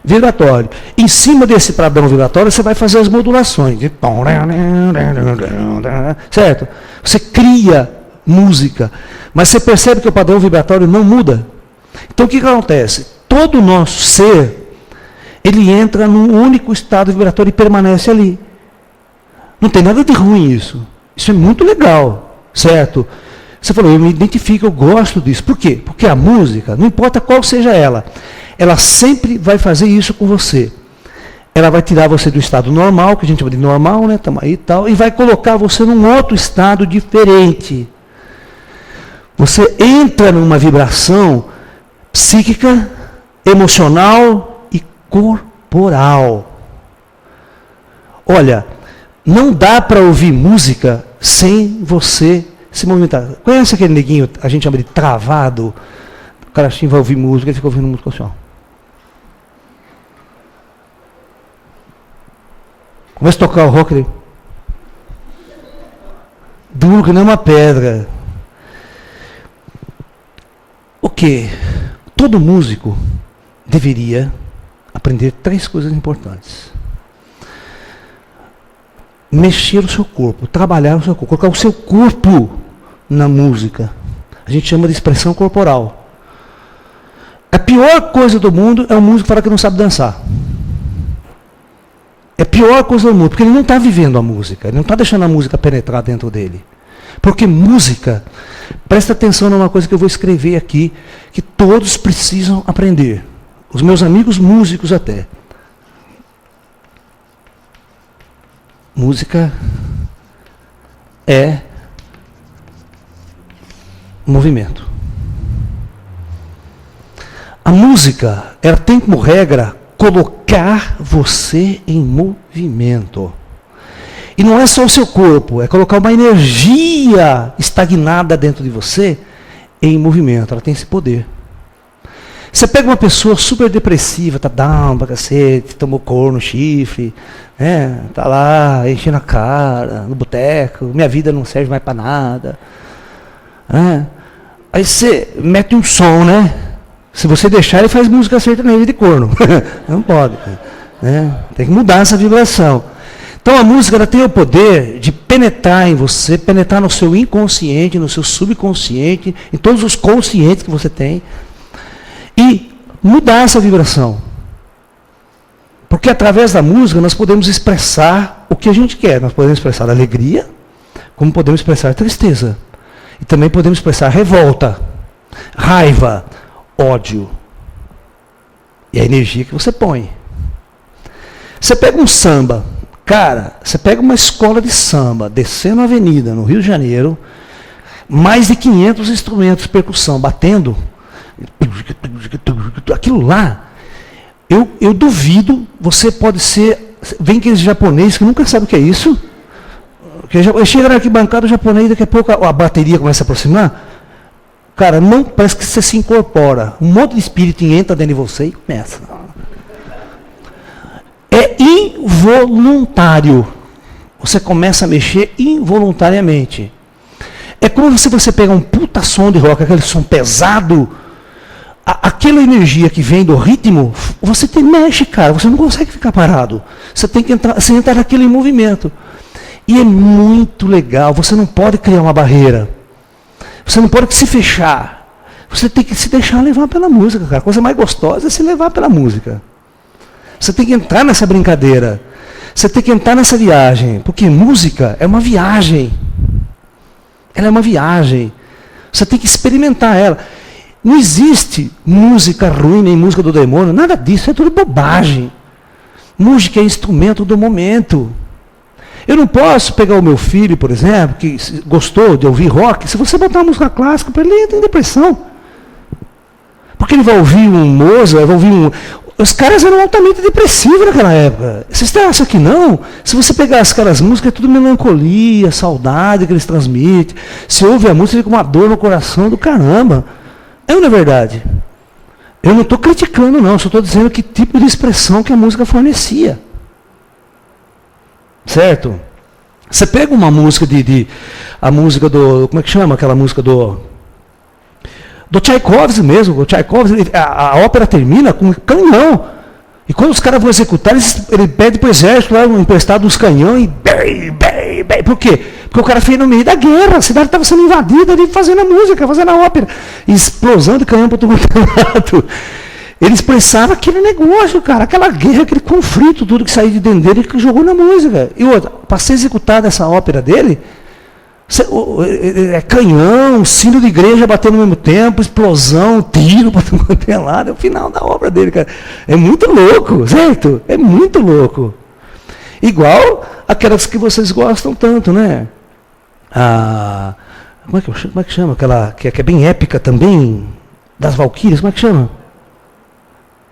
vibratório. Em cima desse padrão vibratório, você vai fazer as modulações. Certo? Você cria música, mas você percebe que o padrão vibratório não muda. Então o que acontece? Todo o nosso ser, ele entra num único estado vibratório e permanece ali. Não tem nada de ruim isso. Isso é muito legal, certo? Você falou, eu me identifico, eu gosto disso. Por quê? Porque a música, não importa qual seja ela sempre vai fazer isso com você. Ela vai tirar você do estado normal, que a gente chama de normal, né? Tamo aí e tal, e vai colocar você num outro estado diferente. Você entra numa vibração psíquica, emocional e corporal. Olha, não dá para ouvir música sem você se movimentar. Conhece aquele neguinho, a gente chama de travado? O cara assim vai ouvir música, ele fica ouvindo música assim, ó. Começa a tocar o rock, ele... duro que nem uma pedra. O que? Todo músico deveria aprender 3 coisas importantes. Mexer o seu corpo, trabalhar o seu corpo, colocar o seu corpo na música. A gente chama de expressão corporal. A pior coisa do mundo é o músico falar que não sabe dançar. É a pior coisa do mundo, porque ele não está vivendo a música, ele não está deixando a música penetrar dentro dele. Porque música, presta atenção numa coisa que eu vou escrever aqui, que todos precisam aprender. Os meus amigos músicos até. Música é movimento. A música, ela tem como regra colocar você em movimento. E não é só o seu corpo, é colocar uma energia estagnada dentro de você em movimento. Ela tem esse poder. Você pega uma pessoa super depressiva, tá down pra cacete, tomou corno, chifre, né? Tá lá enchendo a cara, no boteco, minha vida não serve mais para nada. Né? Aí você mete um som, né? Se você deixar, ele faz música sertaneja de corno. Não pode. Né? Tem que mudar essa vibração. Então a música ela tem o poder de penetrar em você, penetrar no seu inconsciente, no seu subconsciente, em todos os conscientes que você tem, e mudar essa vibração. Porque através da música nós podemos expressar o que a gente quer. Nós podemos expressar alegria, como podemos expressar tristeza. E também podemos expressar revolta, raiva, ódio. E a energia que você põe. Você pega um samba, cara, você pega uma escola de samba, descendo a avenida no Rio de Janeiro, mais de 500 instrumentos de percussão batendo, aquilo lá, eu duvido, você pode ser, vem aqueles japoneses que nunca sabem o que é isso, que chega na arquibancada o japonês, daqui a pouco a bateria começa a aproximar, cara, não, parece que você se incorpora, um monte de espírito entra dentro de você e começa. É involuntário. Você começa a mexer involuntariamente. É como se você pegar um puta som de rock, aquele som pesado, aquela energia que vem do ritmo, você mexe, cara, você não consegue ficar parado. Você tem que entrar, você entra naquele movimento. E é muito legal, você não pode criar uma barreira. Você não pode se fechar. Você tem que se deixar levar pela música, cara. A coisa mais gostosa é se levar pela música. Você tem que entrar nessa brincadeira. Você tem que entrar nessa viagem. Porque música é uma viagem. Ela é uma viagem. Você tem que experimentar ela. Não existe música ruim, nem música do demônio. Nada disso, é tudo bobagem. Música é instrumento do momento. Eu não posso pegar o meu filho, por exemplo, que gostou de ouvir rock. Se você botar uma música clássica para ele, ele entra em depressão. Porque ele vai ouvir um Mozart, vai ouvir um... Os caras eram altamente depressivos naquela época. Vocês acham que não? Se você pegar aquelas músicas, é tudo melancolia, saudade que eles transmitem. Se ouve a música, fica uma dor no coração do caramba. É ou não é verdade? Eu não estou criticando, não. Só estou dizendo que tipo de expressão que a música fornecia. Certo? Você pega uma música a música do... Como é que chama aquela música do Tchaikovsky mesmo. O Tchaikovsky, a ópera termina com um canhão. E quando os caras vão executar, ele pede para o exército lá, emprestado uns canhões e por quê? Porque o cara fez no meio da guerra, a cidade estava sendo invadida, ele fazendo a música, fazendo a ópera. E explosão de canhão para todo lado. Ele expressava aquele negócio, cara, aquela guerra, aquele conflito, tudo que saía de dentro dele, que jogou na música. E outra, para ser executada essa ópera dele, é canhão, sino de igreja batendo ao mesmo tempo, explosão, tiro para todo quanto é lado. É o final da obra dele, cara. É muito louco, certo? É muito louco. Igual aquelas que vocês gostam tanto, né? Como é que chama? Aquela que é bem épica também, das Valquírias, como é que chama?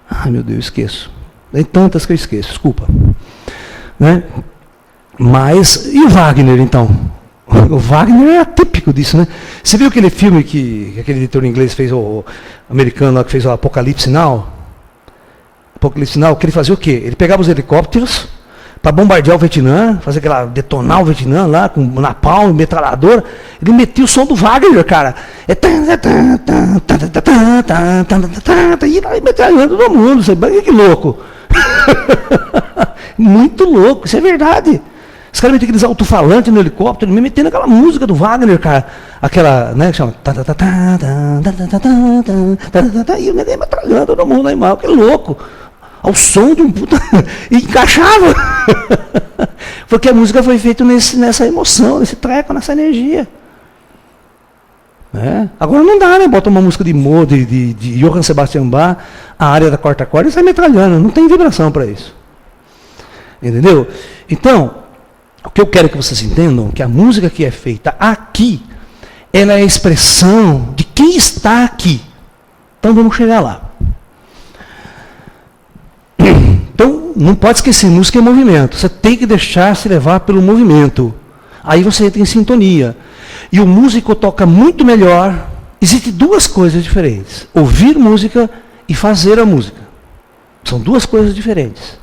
Ai, meu Deus, esqueço. Tem tantas que eu esqueço, desculpa. Né? Mas, e o Wagner, então? O Wagner é atípico disso, né? Você viu aquele filme que aquele editor inglês fez, o americano lá, que fez o Apocalipse Now? Apocalipse Now, que ele fazia o quê? Ele pegava os helicópteros para bombardear o Vietnã, fazer aquela, detonar o Vietnã lá, com napalm, metralhadora. Ele metia o som do Wagner, cara. E vai metralhando todo mundo, sabe? Que louco. Muito louco, isso é verdade. Os caras metem aqueles alto-falantes no helicóptero, me metendo aquela música do Wagner, cara. Aquela, né, que chama... E o negócio metralhando todo mundo aí mal, que louco. Ao som de um puta... E encaixava. Porque a música foi feita nessa emoção, nesse treco, nessa energia. Agora não dá, né? Bota uma música de Johann Sebastian Bach, a área da quarta corda, e sai metralhando. Não tem vibração para isso. Entendeu? Então, o que eu quero que vocês entendam é que a música que é feita aqui, ela é a expressão de quem está aqui. Então vamos chegar lá. Então, não pode esquecer, música é movimento. Você tem que deixar se levar pelo movimento. Aí você entra em sintonia. E o músico toca muito melhor. Existem duas coisas diferentes. Ouvir música e fazer a música. São duas coisas diferentes.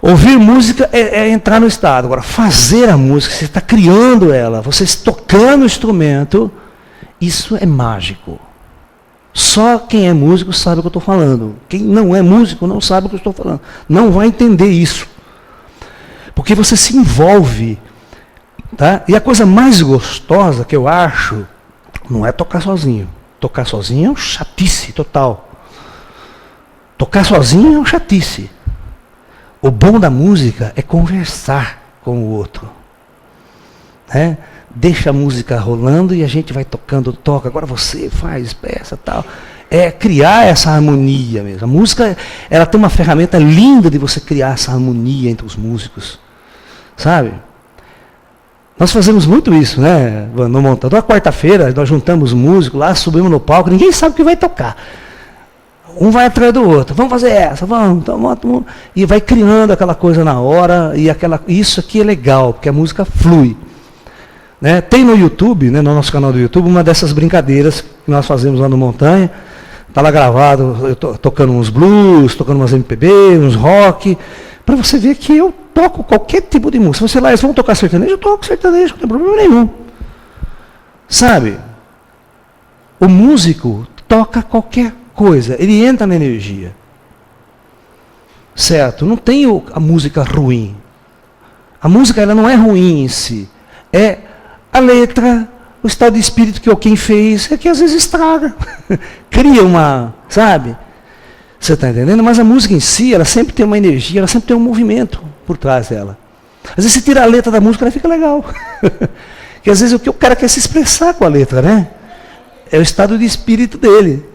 Ouvir música é entrar no estado. Agora, fazer a música, você está criando ela. Você está tocando o instrumento Isso é mágico. Só quem é músico sabe o que eu estou falando. Quem não é músico não sabe o que eu estou falando. Não vai entender isso. Porque você se envolve. Tá? E a coisa mais gostosa que eu acho não é tocar sozinho. Tocar sozinho é uma chatice total. Tocar sozinho é uma chatice. O bom da música é conversar com o outro. Né? Deixa a música rolando e a gente vai tocando, toca. Agora você faz peça tal. É criar essa harmonia mesmo. A música, ela tem uma ferramenta linda de você criar essa harmonia entre os músicos. Sabe? Nós fazemos muito isso, né? No montão. Toda quarta-feira nós juntamos músicos lá, subimos no palco, ninguém sabe o que vai tocar. Um vai atrás do outro, vamos fazer essa, vamos, então, e vai criando aquela coisa na hora, e isso aqui é legal, porque a música flui. Né? Tem no YouTube, né, no nosso canal do YouTube, uma dessas brincadeiras que nós fazemos lá no Montanha, está lá gravado, eu tocando uns blues, tocando umas MPB, uns rock, para você ver que eu toco qualquer tipo de música. Se você lá, eles vão tocar sertanejo, eu toco sertanejo, não tem problema nenhum. Sabe? O músico toca qualquer coisa, ele entra na energia. Certo? Não tem a música ruim. A música ela não é ruim em si. É a letra, o estado de espírito que quem fez, é que às vezes estraga. Cria uma, sabe? Você está entendendo? Mas a música em si, ela sempre tem uma energia, ela sempre tem um movimento por trás dela. Às vezes você tira a letra da música, ela fica legal. Porque às vezes o cara quer se expressar com a letra, né? É o estado de espírito dele.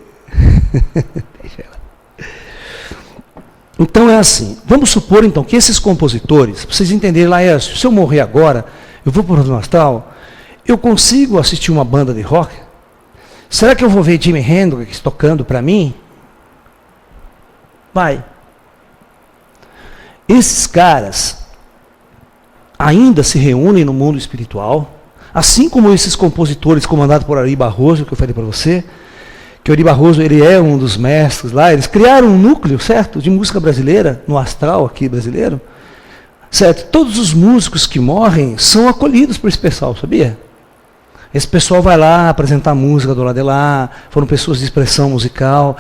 Então é assim. Vamos supor então que esses compositores, para vocês entenderem, Laércio, se eu morrer agora, eu vou para o astral, eu consigo assistir uma banda de rock? Será que eu vou ver Jimi Hendrix tocando para mim? Vai. Esses caras ainda se reúnem no mundo espiritual, assim como esses compositores comandados por Ari Barroso, que eu falei para você, que o Ari Barroso ele é um dos mestres lá, eles criaram um núcleo, certo, de música brasileira, no astral aqui brasileiro, certo? Todos os músicos que morrem são acolhidos por esse pessoal, sabia? Esse pessoal vai lá apresentar música do lado de lá, foram pessoas de expressão musical,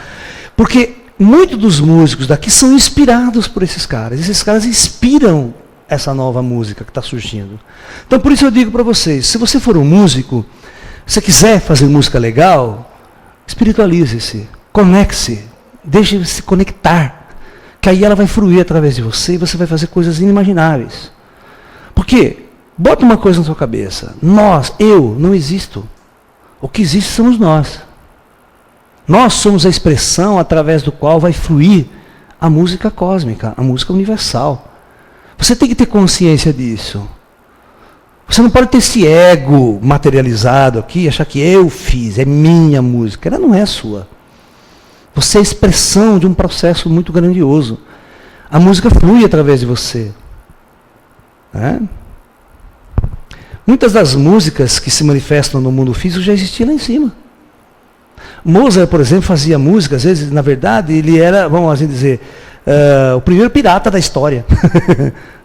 porque muitos dos músicos daqui são inspirados por esses caras. Esses caras inspiram essa nova música que está surgindo. Então, por isso eu digo para vocês, se você for um músico, se quiser fazer música legal, espiritualize-se, conecte-se, deixe se conectar, que aí ela vai fluir através de você e você vai fazer coisas inimagináveis. Por quê? Bota uma coisa na sua cabeça. Eu não existo. O que existe somos nós. Nós somos a expressão através do qual vai fluir a música cósmica, a música universal. Você tem que ter consciência disso. Você não pode ter esse ego materializado aqui, achar que eu fiz, é minha música. Ela não é sua. Você é a expressão de um processo muito grandioso. A música flui através de você. Né? Muitas das músicas que se manifestam no mundo físico já existiam lá em cima. Mozart, por exemplo, fazia música, às vezes, na verdade, ele era, vamos assim dizer, o primeiro pirata da história.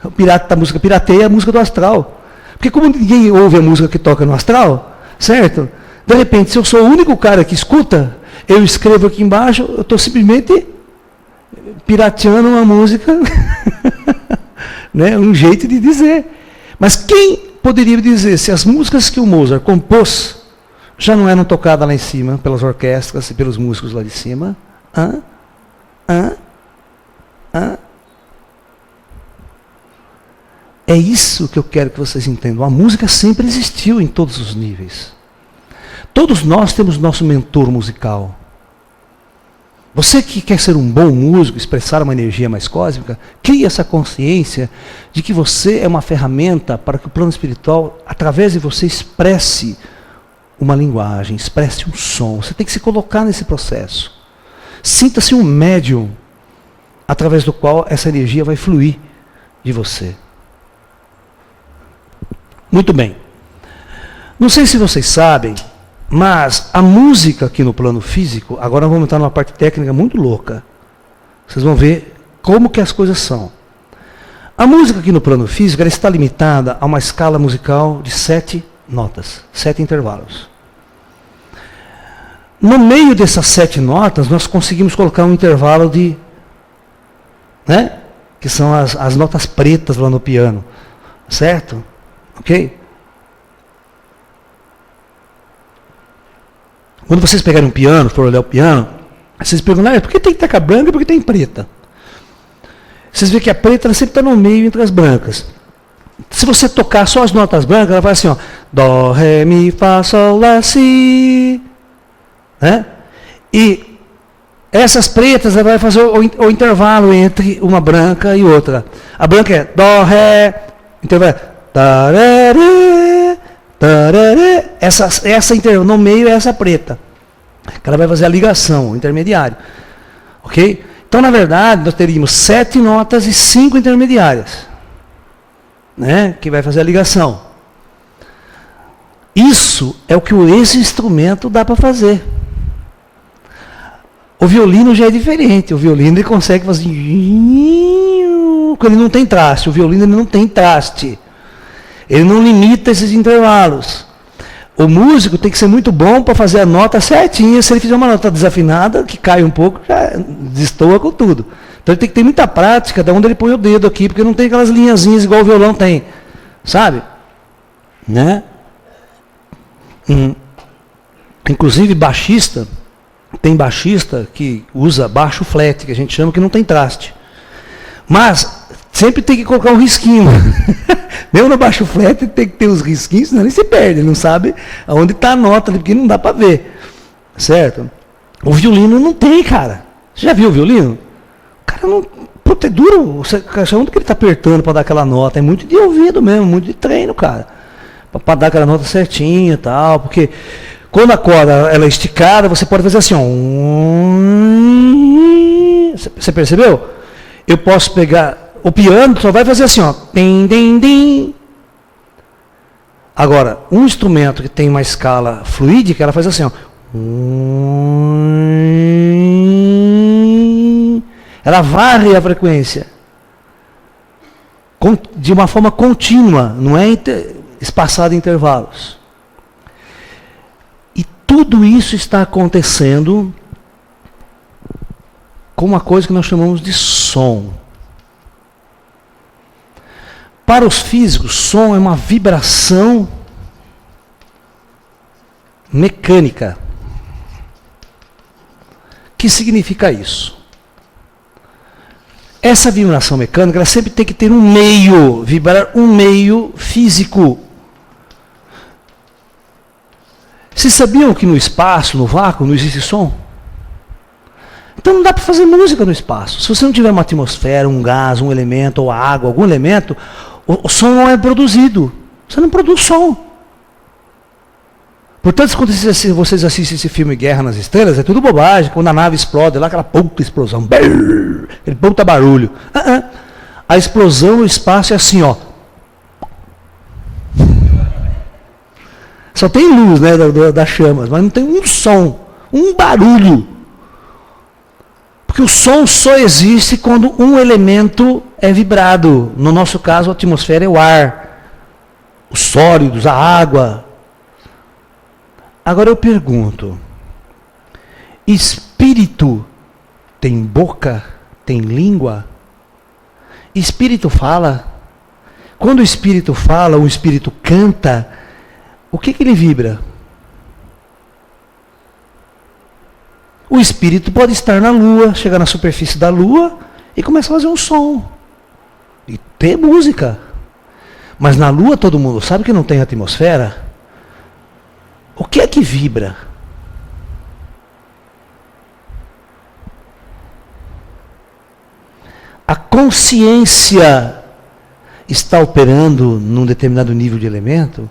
O pirata da música pirateia a música do astral. Porque como ninguém ouve a música que toca no astral, certo? De repente, se eu sou o único cara que escuta, eu escrevo aqui embaixo, eu estou simplesmente pirateando uma música, né? Um jeito de dizer. Mas quem poderia dizer se as músicas que o Mozart compôs já não eram tocadas lá em cima, pelas orquestras e pelos músicos lá de cima? É isso que eu quero que vocês entendam. A música sempre existiu em todos os níveis. Todos nós temos nosso mentor musical. Você que quer ser um bom músico, expressar uma energia mais cósmica, crie essa consciência de que você é uma ferramenta para que o plano espiritual, através de você, expresse uma linguagem, expresse um som. Você tem que se colocar nesse processo. Sinta-se um médium, através do qual essa energia vai fluir de você. Muito bem. Não sei se vocês sabem, mas a música aqui no plano físico, agora vamos entrar numa parte técnica muito louca. Vocês vão ver como que as coisas são. A música aqui no plano físico, ela está limitada a uma escala musical de 7 notas, 7 intervalos. No meio dessas 7 notas, nós conseguimos colocar um intervalo de, né? Que são as notas pretas lá no piano. Certo? Ok? Quando vocês pegarem um piano, for olhar o piano, vocês perguntam, por que tem teca branca e por que tem preta? Vocês veem que a preta ela sempre está no meio entre as brancas. Se você tocar só as notas brancas, ela vai assim, ó, dó, ré, mi, fá, sol, lá, si. Né? E essas pretas, ela vai fazer o intervalo entre uma branca e outra. A branca é dó, ré, intervalo é tararé, tararé. No meio é essa preta. Que ela vai fazer a ligação, o intermediário. Ok? Então, na verdade, nós teríamos 7 notas e 5 intermediárias. Né? Que vai fazer a ligação. Isso é o que esse instrumento dá para fazer. O violino já é diferente. O violino ele consegue fazer... Quando ele não tem traste. O violino ele não tem traste. Ele não limita esses intervalos. O músico tem que ser muito bom para fazer a nota certinha. Se ele fizer uma nota desafinada, que cai um pouco, já destoa com tudo. Então ele tem que ter muita prática de onde ele põe o dedo aqui, porque não tem aquelas linhazinhas igual o violão tem. Sabe? Né? Inclusive baixista, tem baixista que usa baixo flat, que a gente chama que não tem traste. Mas sempre tem que colocar um risquinho. Mesmo no baixo flat tem que ter os risquinhos, senão ele se perde, ele não sabe aonde está a nota, porque não dá para ver. Certo? O violino não tem, cara. Você já viu o violino? O cara não... Puta, é duro. Você acha onde que ele está apertando para dar aquela nota? É muito de ouvido mesmo, muito de treino, cara. Para dar aquela nota certinha e tal. Porque quando a corda ela é esticada, você pode fazer assim, ó. Você percebeu? Eu posso pegar... O piano só vai fazer assim, ó. Din, din, din. Agora, um instrumento que tem uma escala fluídica, ela faz assim, ó. Ela varre a frequência. De uma forma contínua, não é espaçada em intervalos. E tudo isso está acontecendo com uma coisa que nós chamamos de som. Para os físicos, som é uma vibração mecânica. O que significa isso? Essa vibração mecânica, ela sempre tem que ter um meio, vibrar um meio físico. Vocês sabiam que no espaço, no vácuo, não existe som? Então não dá para fazer música no espaço. Se você não tiver uma atmosfera, um gás, um elemento, ou água, algum elemento, o som não é produzido. Você não produz som. Portanto, quando vocês assistem esse filme Guerra nas Estrelas, é tudo bobagem. Quando a nave explode, lá aquela puta explosão. Aquele puta barulho. A explosão no espaço é assim, ó. Só tem luz, né, das chamas, mas não tem um som, um barulho. Porque o som só existe quando um elemento é vibrado. No nosso caso, a atmosfera é o ar, os sólidos, a água. Agora eu pergunto, espírito tem boca, tem língua? Espírito fala? Quando o espírito fala, o espírito canta, o que ele vibra? O espírito pode estar na lua, chegar na superfície da lua e começar a fazer um som. E ter música. Mas na lua todo mundo sabe que não tem atmosfera. O que é que vibra? A consciência está operando num determinado nível de elemento.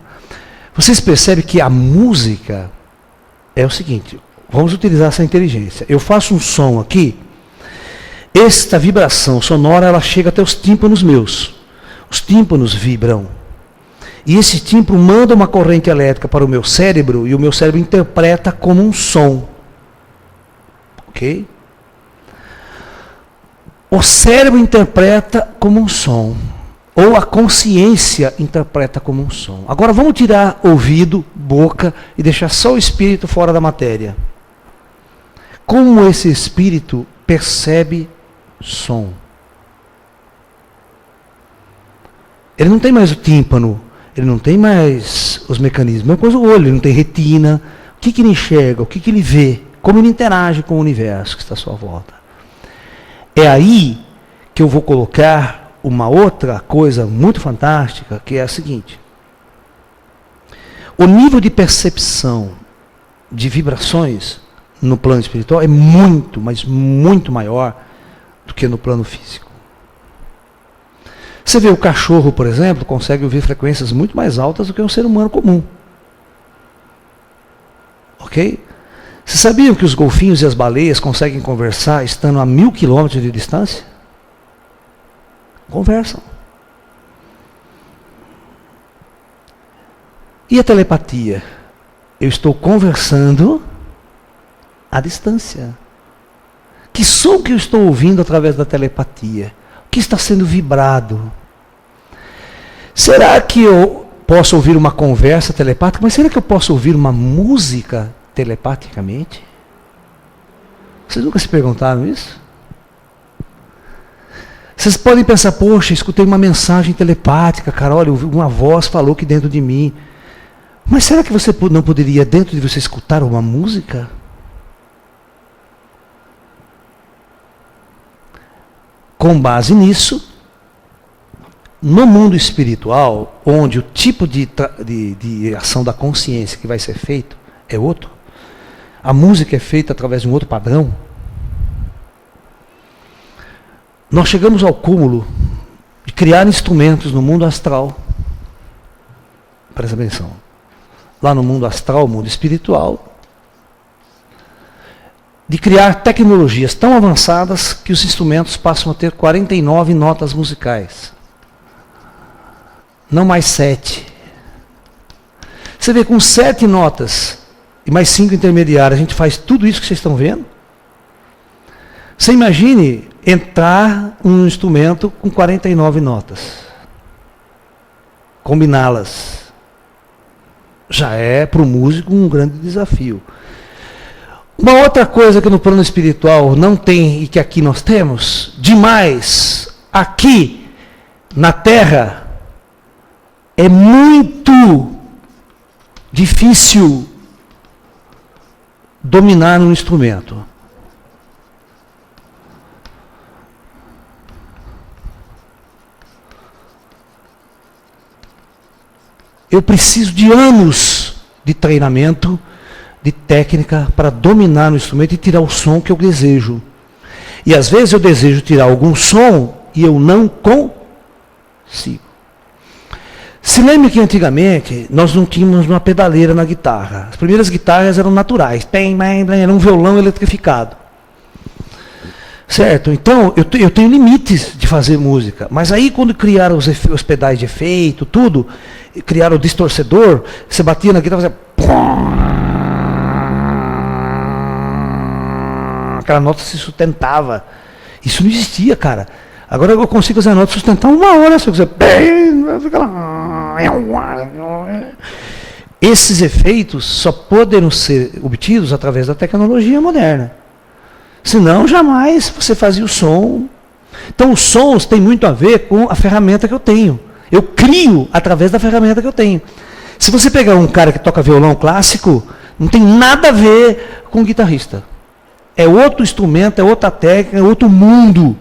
Vocês percebem que a música é o seguinte, vamos utilizar essa inteligência. Eu faço um som aqui, esta vibração sonora ela chega até os tímpanos meus. Os tímpanos vibram. E esse tímpano manda uma corrente elétrica para o meu cérebro e o meu cérebro interpreta como um som. Ok? O cérebro interpreta como um som. Ou a consciência interpreta como um som. Agora vamos tirar ouvido, boca e deixar só o espírito fora da matéria. como esse espírito percebe som. Ele não tem mais o tímpano, ele não tem mais os mecanismos. Mesma coisa o olho, ele não tem retina. O que ele enxerga, o que ele vê, como ele interage com o universo que está à sua volta. É aí que eu vou colocar uma outra coisa muito fantástica, que é a seguinte. O nível de percepção de vibrações no plano espiritual é muito, mas muito maior do que no plano físico. Você vê o cachorro, por exemplo, consegue ouvir frequências muito mais altas do que um ser humano comum. Ok? Vocês sabiam que os golfinhos e as baleias conseguem conversar estando a 1000 quilômetros de distância? Conversam. E a telepatia? Eu estou conversando à distância. Que som que eu estou ouvindo através da telepatia? O que está sendo vibrado? Será que eu posso ouvir uma conversa telepática? Mas será que eu posso ouvir uma música telepaticamente? Vocês nunca se perguntaram isso? Vocês podem pensar, poxa, escutei uma mensagem telepática, cara, olha, uma voz falou aqui dentro de mim. Mas será que você não poderia, dentro de você, escutar uma música? Com base nisso, no mundo espiritual, onde o tipo de ação da consciência que vai ser feito é outro, a música é feita através de um outro padrão, nós chegamos ao cúmulo de criar instrumentos no mundo astral. Presta atenção. Lá no mundo astral, mundo espiritual, de criar tecnologias tão avançadas que os instrumentos passam a ter 49 notas musicais. Não mais 7. Você vê, com 7 notas e mais 5 intermediárias, a gente faz tudo isso que vocês estão vendo? Você imagine entrar um instrumento com 49 notas. Combiná-las. Já é, para o músico, um grande desafio. Uma outra coisa que no plano espiritual não tem e que aqui nós temos, demais, aqui na Terra, é muito difícil dominar um instrumento. Eu preciso de anos de treinamento, de técnica, para dominar o instrumento e tirar o som que eu desejo. E às vezes eu desejo tirar algum som e eu não consigo. Se lembre que antigamente nós não tínhamos uma pedaleira na guitarra. As primeiras guitarras eram naturais. Era um violão eletrificado. Certo? Então, eu tenho limites de fazer música. Mas aí, quando criaram os pedais de efeito, tudo, criaram o distorcedor, você batia na guitarra e fazia... Aquela nota se sustentava. Isso não existia, cara. Agora eu consigo fazer a nota sustentar 1 hora, se eu quiser. Esses efeitos só poderão ser obtidos através da tecnologia moderna. Senão, jamais você fazia o som. Então, os sons têm muito a ver com a ferramenta que eu tenho. Eu crio através da ferramenta que eu tenho. Se você pegar um cara que toca violão clássico, não tem nada a ver com um guitarrista. É outro instrumento, é outra técnica, é outro mundo.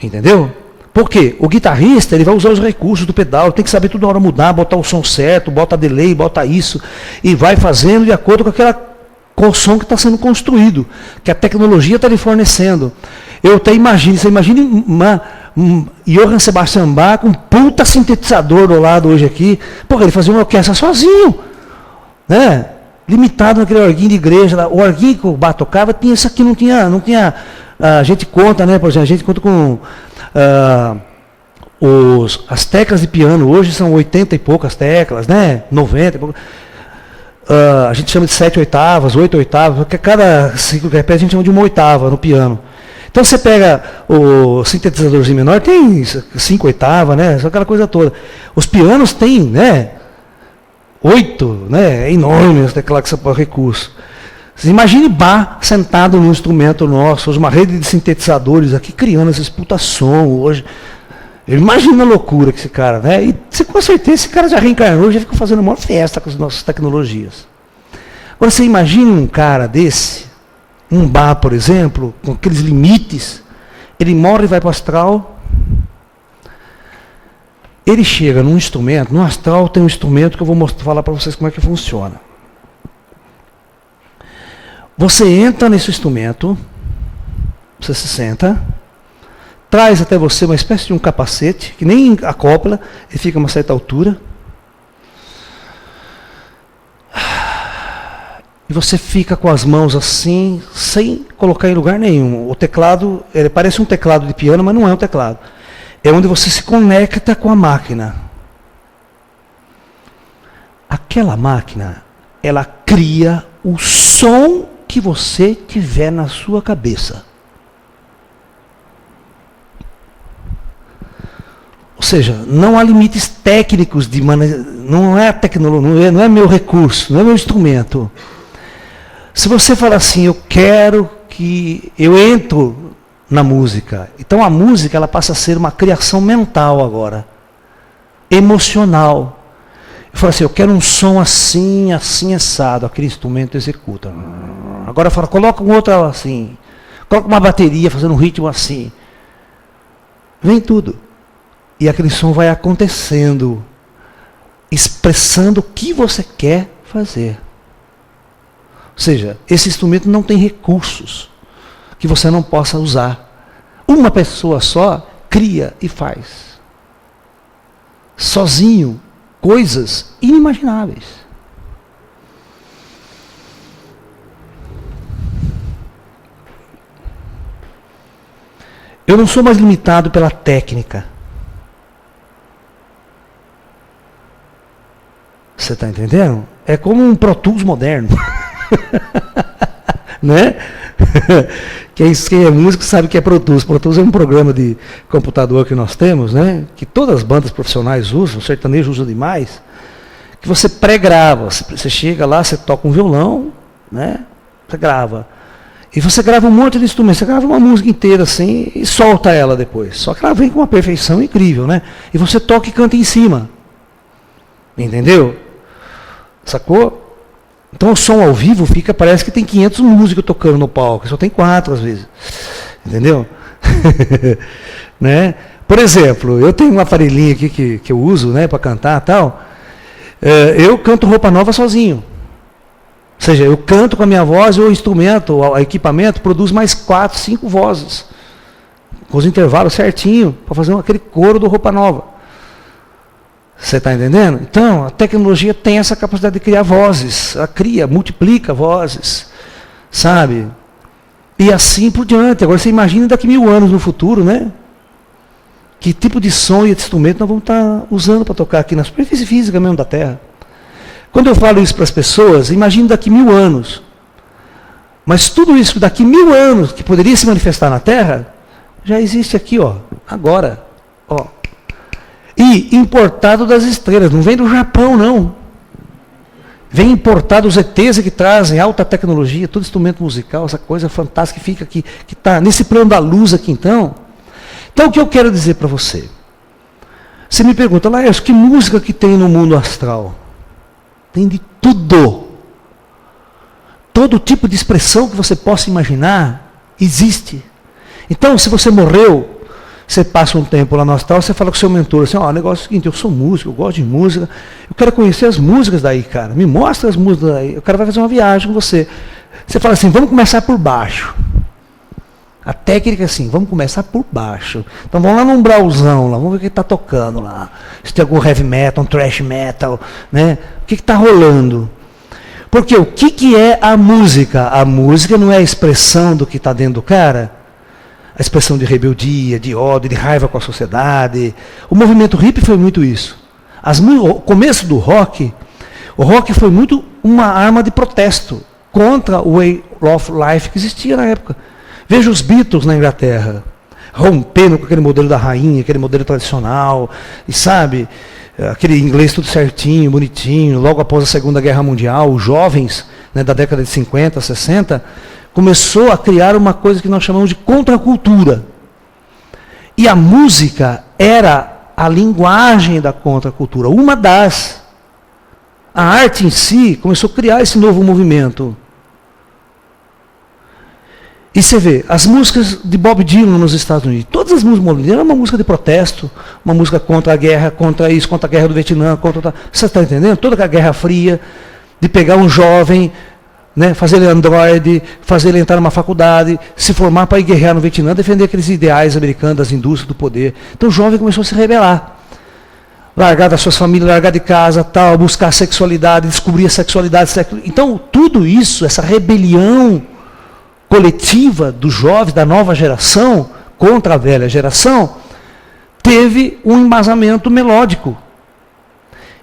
Entendeu? Por quê? O guitarrista, ele vai usar os recursos do pedal, tem que saber toda hora mudar, botar o som certo, bota delay, bota isso, e vai fazendo de acordo com o som que está sendo construído, que a tecnologia está lhe fornecendo. Eu até imagino, você imagine Johann Sebastian Bach com um puta sintetizador do lado hoje aqui, porque ele fazia uma orquestra sozinho, né? Limitado naquele orguinho de igreja lá. O orguinho que o Bach tocava tinha isso aqui, não tinha a gente conta, né, por exemplo, a gente conta com as teclas de piano, hoje são 80 e poucas teclas, né, 90 e poucas. A gente chama de 7 oitavas, 8 oitavas, porque cada ciclo que repete a gente chama de 1 oitava no piano. Então você pega o sintetizadorzinho menor, tem 5 oitavas, né, aquela coisa toda. Os pianos têm, né, 8, né, é enorme os teclados que você põe recurso. Você imagine Bach sentado num instrumento nosso, hoje uma rede de sintetizadores aqui criando esses puta som hoje. Imagina a loucura que esse cara, né? E com certeza esse cara já reencarnou, já ficou fazendo uma festa com as nossas tecnologias. Agora você imagine um cara desse, um Bach, por exemplo, com aqueles limites, ele morre e vai para o astral. Ele chega num instrumento, no astral tem um instrumento que eu vou falar para vocês como é que funciona. Você entra nesse instrumento, você se senta, traz até você uma espécie de um capacete, que nem acopla, ele fica a uma certa altura. E você fica com as mãos assim, sem colocar em lugar nenhum. O teclado, ele parece um teclado de piano, mas não é um teclado. É onde você se conecta com a máquina. Aquela máquina, ela cria o som que você tiver na sua cabeça. Ou seja, não há limites técnicos de maneira, não é a tecnologia, não é meu recurso, não é meu instrumento. Se você falar assim, eu quero que eu entro na música, então a música ela passa a ser uma criação mental agora, emocional. Eu falo assim, eu quero um som assim, assim assado, aquele instrumento executa. Agora fala, coloca um outro assim, coloca uma bateria fazendo um ritmo assim. Vem tudo. E aquele som vai acontecendo, expressando o que você quer fazer. Ou seja, esse instrumento não tem recursos que você não possa usar. Uma pessoa só cria e faz. Sozinho, coisas inimagináveis. Eu não sou mais limitado pela técnica. Você está entendendo? É como um Pro Tools moderno. Né? Quem é músico sabe que é Pro Tools. Pro Tools é um programa de computador que nós temos, né? Que todas as bandas profissionais usam, o sertanejo usa demais, que você pré-grava. Você chega lá, você toca um violão, né? Você grava. E você grava um monte de instrumentos, você grava uma música inteira assim e solta ela depois. Só que ela vem com uma perfeição incrível, né? E você toca e canta em cima. Entendeu? Sacou? Então o som ao vivo fica, parece que tem 500 músicos tocando no palco, só tem 4 às vezes. Entendeu? Né? Por exemplo, eu tenho um aparelhinho aqui que eu uso, né, para cantar e tal. Eu canto Roupa Nova sozinho. Ou seja, eu canto com a minha voz, o instrumento, o equipamento produz mais 4, 5 vozes. Com os intervalos certinho, para fazer aquele coro do Roupa Nova. Você está entendendo? Então, a tecnologia tem essa capacidade de criar vozes. Ela cria, multiplica vozes. Sabe? E assim por diante. Agora, você imagina daqui 1000 anos no futuro, né? Que tipo de som e de instrumento nós vamos estar usando para tocar aqui na superfície física mesmo da Terra. Quando eu falo isso para as pessoas, imagine daqui 1000 anos. Mas tudo isso daqui 1000 anos, que poderia se manifestar na Terra, já existe aqui, ó, agora. Ó. E importado das estrelas, não vem do Japão, não. Vem importado os ETs que trazem alta tecnologia, todo instrumento musical, essa coisa fantástica que fica aqui, que está nesse plano da luz aqui, então. Então, o que eu quero dizer para você? Você me pergunta, Laércio, que música que tem no mundo astral? Tem de tudo. Todo tipo de expressão que você possa imaginar, existe. Então, se você morreu, você passa um tempo lá no astral, você fala com o seu mentor, assim, ó, o negócio é o seguinte, eu sou músico, eu gosto de música, eu quero conhecer as músicas daí, cara, me mostra as músicas daí, o cara vai fazer uma viagem com você. Você fala assim, vamos começar por baixo. A técnica é assim, vamos começar por baixo. Então vamos lá no umbralzão, lá, vamos ver o que está tocando lá. Se tem algum heavy metal, um thrash metal, né? O que está rolando? Porque o que é a música? A música não é a expressão do que está dentro do cara? A expressão de rebeldia, de ódio, de raiva com a sociedade. O movimento hippie foi muito isso. O começo do rock, o rock foi muito uma arma de protesto contra o way of life que existia na época. Veja os Beatles na Inglaterra, rompendo com aquele modelo da rainha, aquele modelo tradicional, e sabe, aquele inglês tudo certinho, bonitinho, logo após a Segunda Guerra Mundial, os jovens né, da década de 50, 60, começou a criar uma coisa que nós chamamos de contracultura. E a música era a linguagem da contracultura, uma das. A arte em si começou a criar esse novo movimento. E você vê, as músicas de Bob Dylan nos Estados Unidos, todas as músicas de Bob Dylan eram uma música de protesto, uma música contra a guerra, contra isso, contra a guerra do Vietnã, contra... Você está entendendo? Toda a Guerra Fria, de pegar um jovem, né, fazer ele androide, fazer ele entrar numa faculdade, se formar para ir guerrear no Vietnã, defender aqueles ideais americanos das indústrias do poder. Então o jovem começou a se rebelar. Largar das suas famílias, largar de casa, tal, buscar a sexualidade, descobrir a sexualidade. Então tudo isso, essa rebelião coletiva dos jovens, da nova geração, contra a velha geração, teve um embasamento melódico.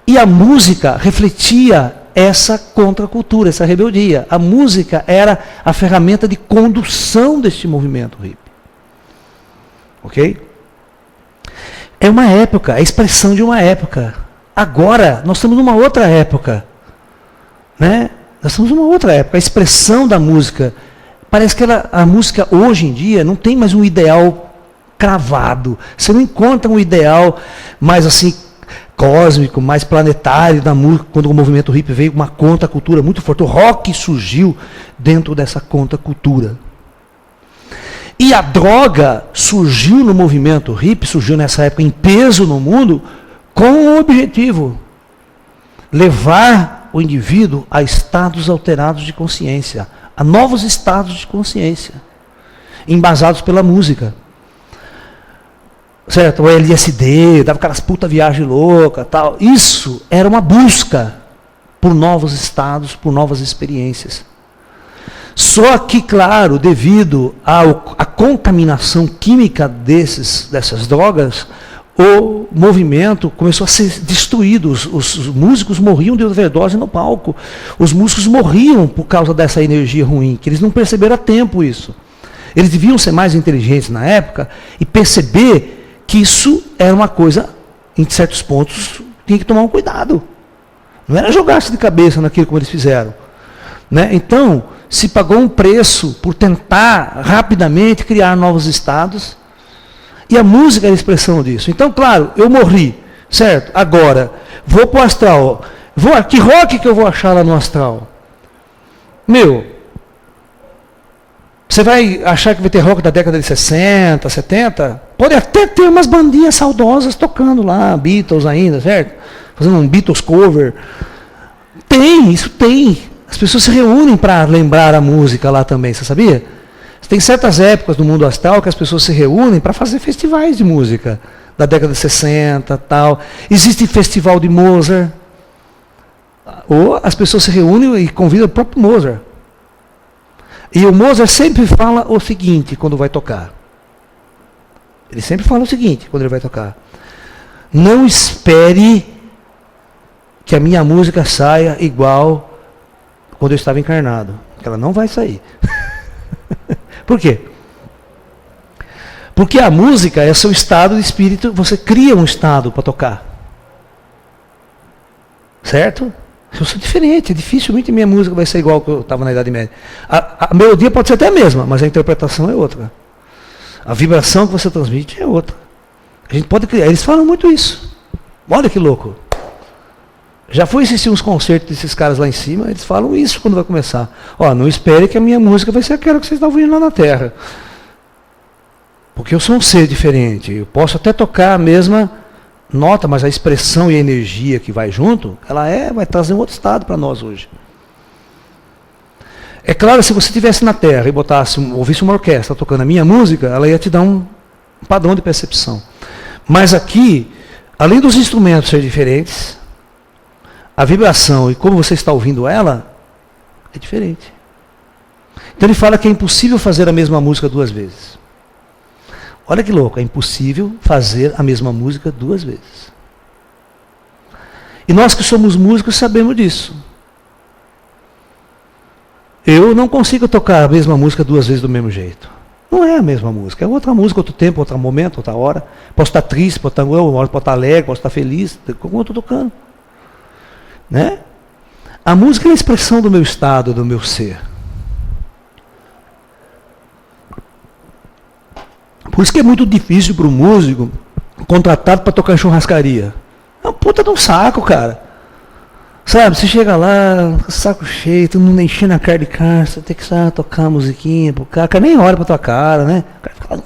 E a música refletia essa contracultura, essa rebeldia. A música era a ferramenta de condução deste movimento hippie. Ok? É uma época, a expressão de uma época. Agora, nós estamos numa outra época. Né? Nós estamos numa outra época. A expressão da música, parece que a música hoje em dia não tem mais um ideal cravado. Você não encontra um ideal mais assim, cósmico, mais planetário da música, quando o movimento hippie veio, uma contracultura muito forte. O rock surgiu dentro dessa contracultura. E a droga surgiu no movimento hippie, surgiu nessa época em peso no mundo, com o objetivo: levar o indivíduo a estados alterados de consciência, a novos estados de consciência, embasados pela música. Certo? O LSD, dava aquelas puta viagem louca, tal. Isso era uma busca por novos estados, por novas experiências. Só que, claro, devido à contaminação química dessas drogas, o movimento começou a ser destruído. Os músicos morriam de overdose no palco. Os músicos morriam por causa dessa energia ruim, que eles não perceberam a tempo isso. Eles deviam ser mais inteligentes na época e perceber que isso era uma coisa, em certos pontos, tinha que tomar um cuidado. Não era jogar-se de cabeça naquilo como eles fizeram. Né? Então, se pagou um preço por tentar rapidamente criar novos estados, e a música é a expressão disso. Então, claro, eu morri, certo? Agora, vou para o astral. Que rock que eu vou achar lá no astral? Meu, você vai achar que vai ter rock da década de 60, 70? Pode até ter umas bandinhas saudosas tocando lá, Beatles ainda, certo? Fazendo um Beatles cover. Tem, isso tem. As pessoas se reúnem para lembrar a música lá também, você sabia? Tem certas épocas no mundo astral que as pessoas se reúnem para fazer festivais de música, da década de 60 tal. Existe festival de Mozart. Ou as pessoas se reúnem e convidam o próprio Mozart. E o Mozart sempre fala o seguinte quando vai tocar. Ele sempre fala o seguinte quando ele vai tocar: não espere que a minha música saia igual quando eu estava encarnado. Ela não vai sair. Por quê? Porque a música é seu estado de espírito, você cria um estado para tocar. Certo? Eu sou diferente, dificilmente minha música vai ser igual que eu estava na Idade Média. A melodia pode ser até a mesma, mas a interpretação é outra. A vibração que você transmite é outra. A gente pode criar, eles falam muito isso. Olha que louco. Já fui assistir uns concertos desses caras lá em cima, eles falam isso quando vai começar. Ó, não espere que a minha música vai ser aquela que vocês estão ouvindo lá na Terra. Porque eu sou um ser diferente. Eu posso até tocar a mesma nota, mas a expressão e a energia que vai junto, vai trazer um outro estado para nós hoje. É claro, se você estivesse na Terra e ouvisse uma orquestra tocando a minha música, ela ia te dar um padrão de percepção. Mas aqui, além dos instrumentos serem diferentes, a vibração e como você está ouvindo ela é diferente. Então ele fala que é impossível fazer a mesma música duas vezes. Olha que louco, é impossível fazer a mesma música duas vezes. E nós que somos músicos sabemos disso. Eu não consigo tocar a mesma música duas vezes do mesmo jeito. Não é a mesma música, é outra música, outro tempo, outro momento, outra hora. Posso estar triste, posso estar alegre, posso estar feliz, como eu estou tocando. Né? A música é a expressão do meu estado, do meu ser. Por isso que é muito difícil para o músico contratado para tocar em churrascaria. É um puta de um saco, cara. Sabe, você chega lá, saco cheio, todo mundo enchendo a cara de carne, você tem que tocar a musiquinha pro cara, o cara nem olha pra tua cara, né? O cara fica lá...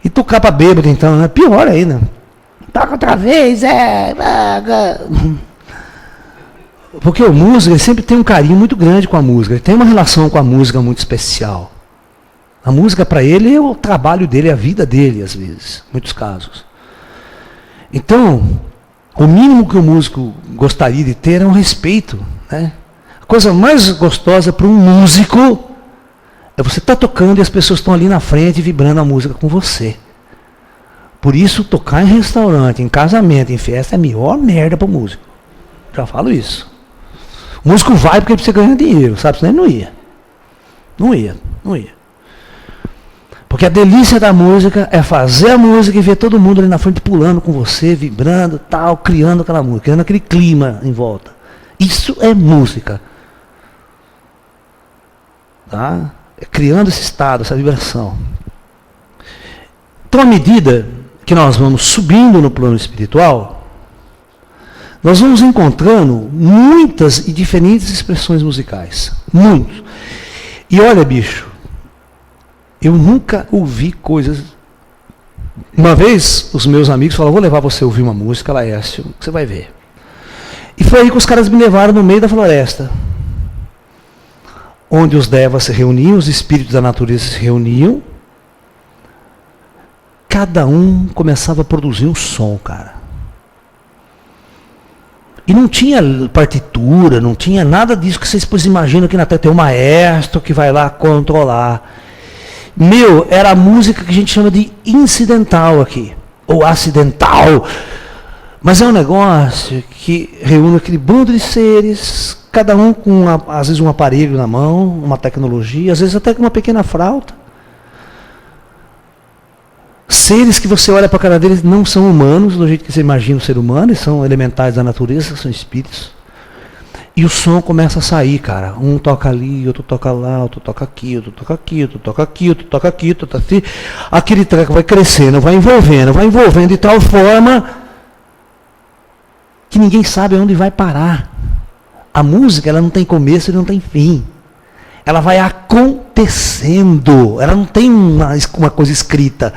E tocar pra bêbado então, né? Pior ainda. Toca outra vez, Porque o músico ele sempre tem um carinho muito grande com a música, ele tem uma relação com a música muito especial. A música para ele é o trabalho dele, é a vida dele, às vezes, em muitos casos. Então, o mínimo que o músico gostaria de ter é um respeito, né? A coisa mais gostosa para um músico é você estar tocando e as pessoas estão ali na frente vibrando a música com você. Por isso, tocar em restaurante, em casamento, em festa é a melhor merda para o músico. Já falo isso. O músico vai porque ele precisa ganhar dinheiro, sabe? Senão ele não ia. Não ia. Porque a delícia da música é fazer a música e ver todo mundo ali na frente pulando com você, vibrando, tal, criando aquela música, criando aquele clima em volta. Isso é música. Tá? É criando esse estado, essa vibração. Então, à medida que nós vamos subindo no plano espiritual, nós vamos encontrando muitas e diferentes expressões musicais. Muitos. E olha, bicho, eu nunca ouvi coisas... Uma vez, os meus amigos falaram, vou levar você a ouvir uma música, Laércio, que você vai ver. E foi aí que os caras me levaram no meio da floresta, onde os devas se reuniam, os espíritos da natureza se reuniam, cada um começava a produzir um som, cara. E não tinha partitura, não tinha nada disso que vocês imaginam que na Terra tem um maestro que vai lá controlar. Meu, era a música que a gente chama de incidental aqui, ou acidental. Mas é um negócio que reúne aquele bando de seres, cada um com, às vezes, um aparelho na mão, uma tecnologia, às vezes até com uma pequena flauta. Seres que você olha para a cara deles não são humanos, do jeito que você imagina o ser humano, eles são elementais da natureza, são espíritos. E o som começa a sair, cara. Um toca ali, outro toca lá, outro toca aqui, outro toca aqui, outro toca aqui, outro toca aqui, outro toca aqui. Aquele treco vai crescendo, vai envolvendo de tal forma que ninguém sabe onde vai parar. A música, ela não tem começo e não tem fim. Ela vai acontecendo. Ela não tem uma coisa escrita,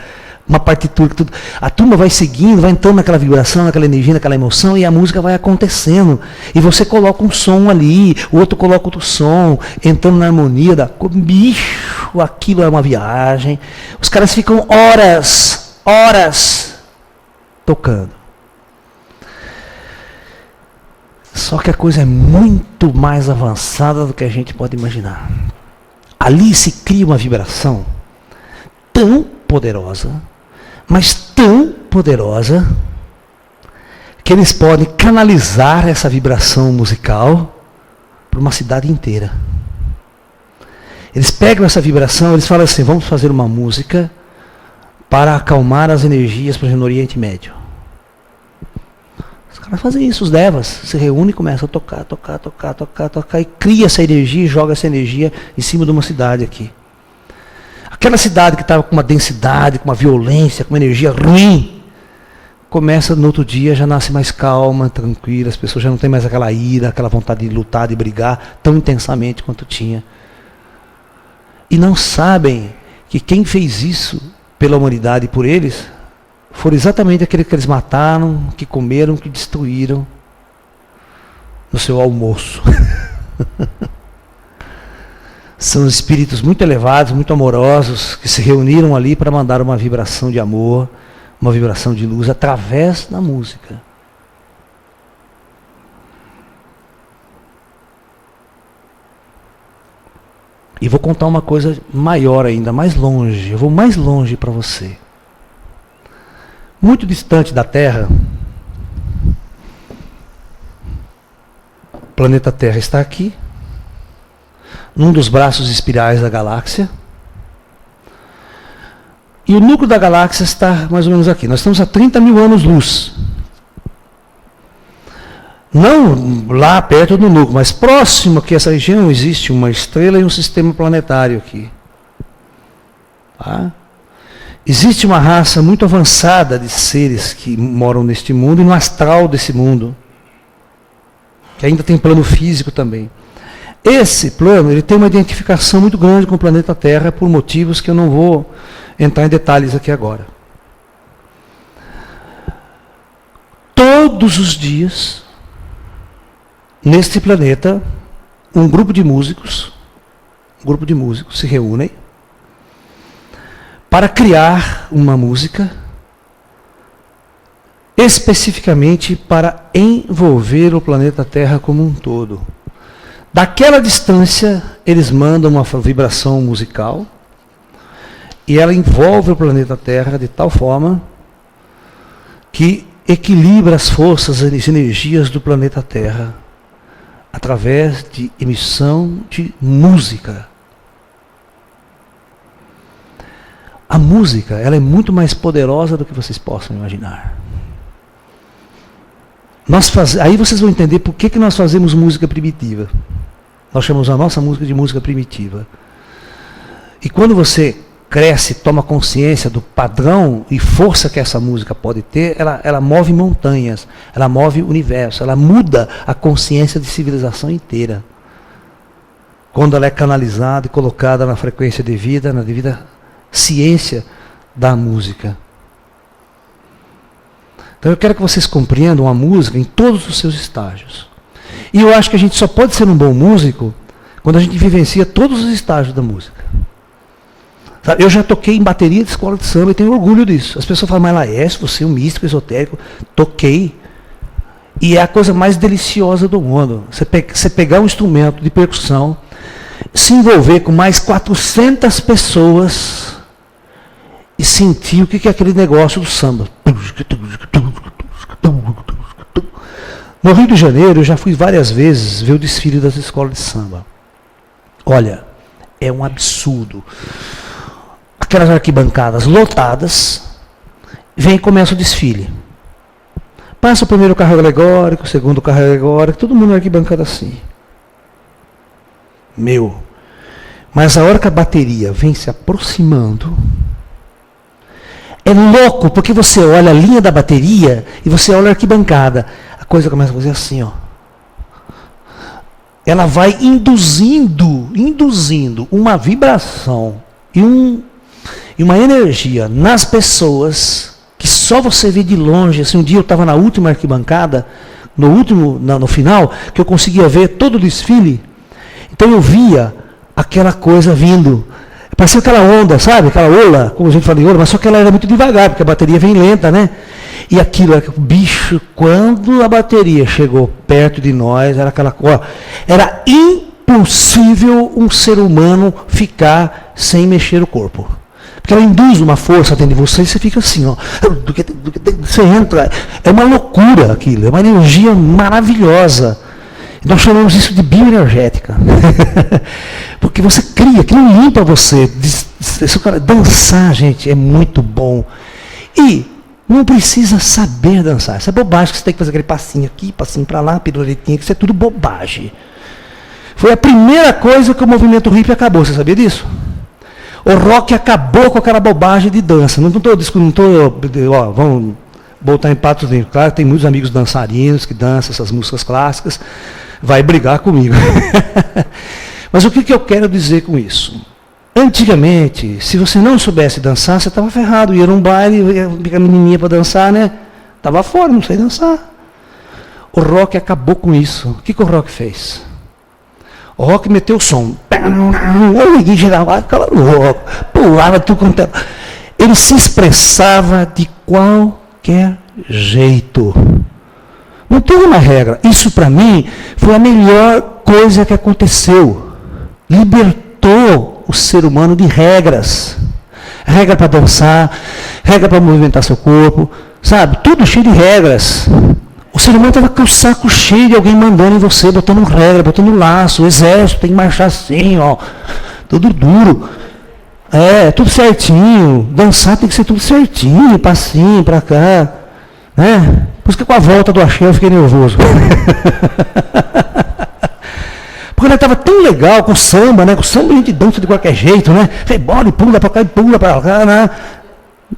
uma partitura. Tudo. A turma vai seguindo, vai entrando naquela vibração, naquela energia, naquela emoção, e a música vai acontecendo. E você coloca um som ali, o outro coloca outro som, entrando na harmonia da... Bicho, aquilo é uma viagem. Os caras ficam horas tocando. Só que a coisa é muito mais avançada do que a gente pode imaginar. Ali se cria uma vibração tão poderosa, mas tão poderosa, que eles podem canalizar essa vibração musical para uma cidade inteira. Eles pegam essa vibração, eles falam assim, vamos fazer uma música para acalmar as energias, por exemplo, no Oriente Médio. Os caras fazem isso, os devas se reúnem e começam a tocar, e cria essa energia e joga essa energia em cima de uma cidade aqui. Aquela cidade que estava com uma densidade, com uma violência, com uma energia ruim, começa no outro dia, já nasce mais calma, tranquila, as pessoas já não têm mais aquela ira, aquela vontade de lutar, de brigar tão intensamente quanto tinha. E não sabem que quem fez isso pela humanidade e por eles, foram exatamente aqueles que eles mataram, que comeram, que destruíram no seu almoço. São espíritos muito elevados, muito amorosos, que se reuniram ali para mandar uma vibração de amor, uma vibração de luz através da música. E vou contar uma coisa maior ainda, mais longe. Eu vou mais longe para você. Muito distante da Terra, o planeta Terra está aqui, num dos braços espirais da galáxia, e o núcleo da galáxia está mais ou menos aqui. Nós estamos a 30 mil anos-luz. Não lá perto do núcleo, mas próximo que essa região existe uma estrela e um sistema planetário aqui. Tá? Existe uma raça muito avançada de seres que moram neste mundo e no astral desse mundo, que ainda tem plano físico também. Esse plano ele tem uma identificação muito grande com o planeta Terra por motivos que eu não vou entrar em detalhes aqui agora. Todos os dias, neste planeta, um grupo de músicos se reúnem para criar uma música especificamente para envolver o planeta Terra como um todo. Daquela distância, eles mandam uma vibração musical e ela envolve o planeta Terra de tal forma que equilibra as forças e as energias do planeta Terra através de emissão de música. A música, ela é muito mais poderosa do que vocês possam imaginar. Aí vocês vão entender por que nós fazemos música primitiva. Nós chamamos a nossa música de música primitiva. E quando você cresce, toma consciência do padrão e força que essa música pode ter, ela move montanhas, ela move o universo, ela muda a consciência de civilização inteira. Quando ela é canalizada e colocada na frequência devida, na devida ciência da música. Então eu quero que vocês compreendam a música em todos os seus estágios. E eu acho que a gente só pode ser um bom músico quando a gente vivencia todos os estágios da música. Sabe, eu já toquei em bateria de escola de samba e tenho orgulho disso. As pessoas falam, mas Laércio, você é um místico esotérico. Toquei. E é a coisa mais deliciosa do mundo. Você pegar um instrumento de percussão, se envolver com mais 400 pessoas e sentir o que é aquele negócio do samba. No Rio de Janeiro, eu já fui várias vezes ver o desfile das escolas de samba. Olha, é um absurdo. Aquelas arquibancadas lotadas, vem e começa o desfile. Passa o primeiro carro alegórico, o segundo carro alegórico, todo mundo na arquibancada assim. Mas a hora que a bateria vem se aproximando, é louco, porque você olha a linha da bateria e você olha a arquibancada. A coisa começa a fazer assim, ó. Ela vai induzindo uma vibração e uma energia nas pessoas que só você vê de longe. Assim, um dia eu estava na última arquibancada, no final, que eu conseguia ver todo o desfile. Então eu via aquela coisa vindo. Parecia aquela onda, sabe? Aquela ola, como a gente fala em ola, mas só que ela era muito devagar, porque a bateria vem lenta, né? E aquilo, bicho, quando a bateria chegou perto de nós, era aquela coisa. Era impossível um ser humano ficar sem mexer o corpo. Porque ela induz uma força dentro de você e você fica assim, ó. Você entra. É uma loucura aquilo, é uma energia maravilhosa. Nós chamamos isso de bioenergética. Porque você cria, aquilo limpa você. Dançar, gente, é muito bom. E não precisa saber dançar. Isso é bobagem, que você tem que fazer aquele passinho aqui, passinho para lá, piruletinha, que isso é tudo bobagem. Foi a primeira coisa que o movimento hippie acabou, você sabia disso? O rock acabou com aquela bobagem de dança. Não estou, vamos botar em patos limpos. Claro, tem muitos amigos dançarinos que dançam essas músicas clássicas. Vai brigar comigo. Mas o que eu quero dizer com isso? Antigamente, se você não soubesse dançar, você estava ferrado. Ia num baile, ia a menininha para dançar, né? Estava fora, não sei dançar. O rock acabou com isso. O que o rock fez? O rock meteu o som. Ninguém chegava lá, ficava louco. Pulava tudo quanto era. Ele se expressava de qualquer jeito. Não tem uma regra. Isso, para mim, foi a melhor coisa que aconteceu. Libertou o ser humano de regras. Regra para dançar, regra para movimentar seu corpo, sabe? Tudo cheio de regras. O ser humano estava com o saco cheio de alguém mandando em você, botando regra, botando laço. O exército tem que marchar assim, ó. Tudo duro. Tudo certinho. Dançar tem que ser tudo certinho, passinho para cá. Né? Por isso que com a volta do axé eu fiquei nervoso. Porque ele estava tão legal com o samba, né? Com o samba a gente dança de qualquer jeito, né? Rebola e pula para cá e pula para cá,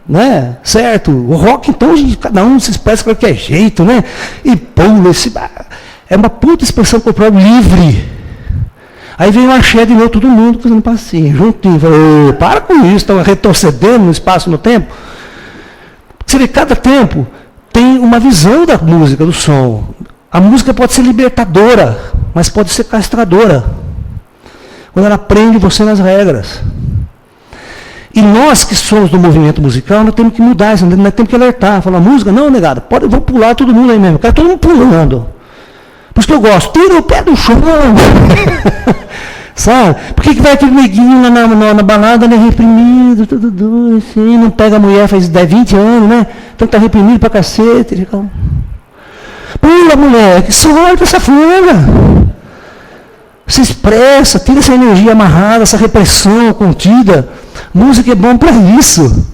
né? Certo? O rock, então, cada um se expressa de qualquer jeito, né? E pula, é uma puta expressão corporal livre. Aí vem o axé de novo, todo mundo fazendo passinho, juntinho. Falei, para com isso, estão retrocedendo no espaço e no tempo. Você vê, cada tempo tem uma visão da música, do som. A música pode ser libertadora, mas pode ser castradora. Quando ela prende você nas regras. E nós que somos do movimento musical, nós temos que mudar isso, nós temos que alertar. Falar, música, não, negado, vou pular todo mundo aí mesmo. Eu quero todo mundo pulando. Por isso que eu gosto, tira o pé do chão. Sabe? Por que vai aquele neguinho na balada, né, reprimido, tudo doido, assim, não pega a mulher faz 20 anos, né? Então tá reprimido pra cacete. Pula, moleque, solta essa folga. Se expressa, tira essa energia amarrada, essa repressão contida. Música é bom para isso.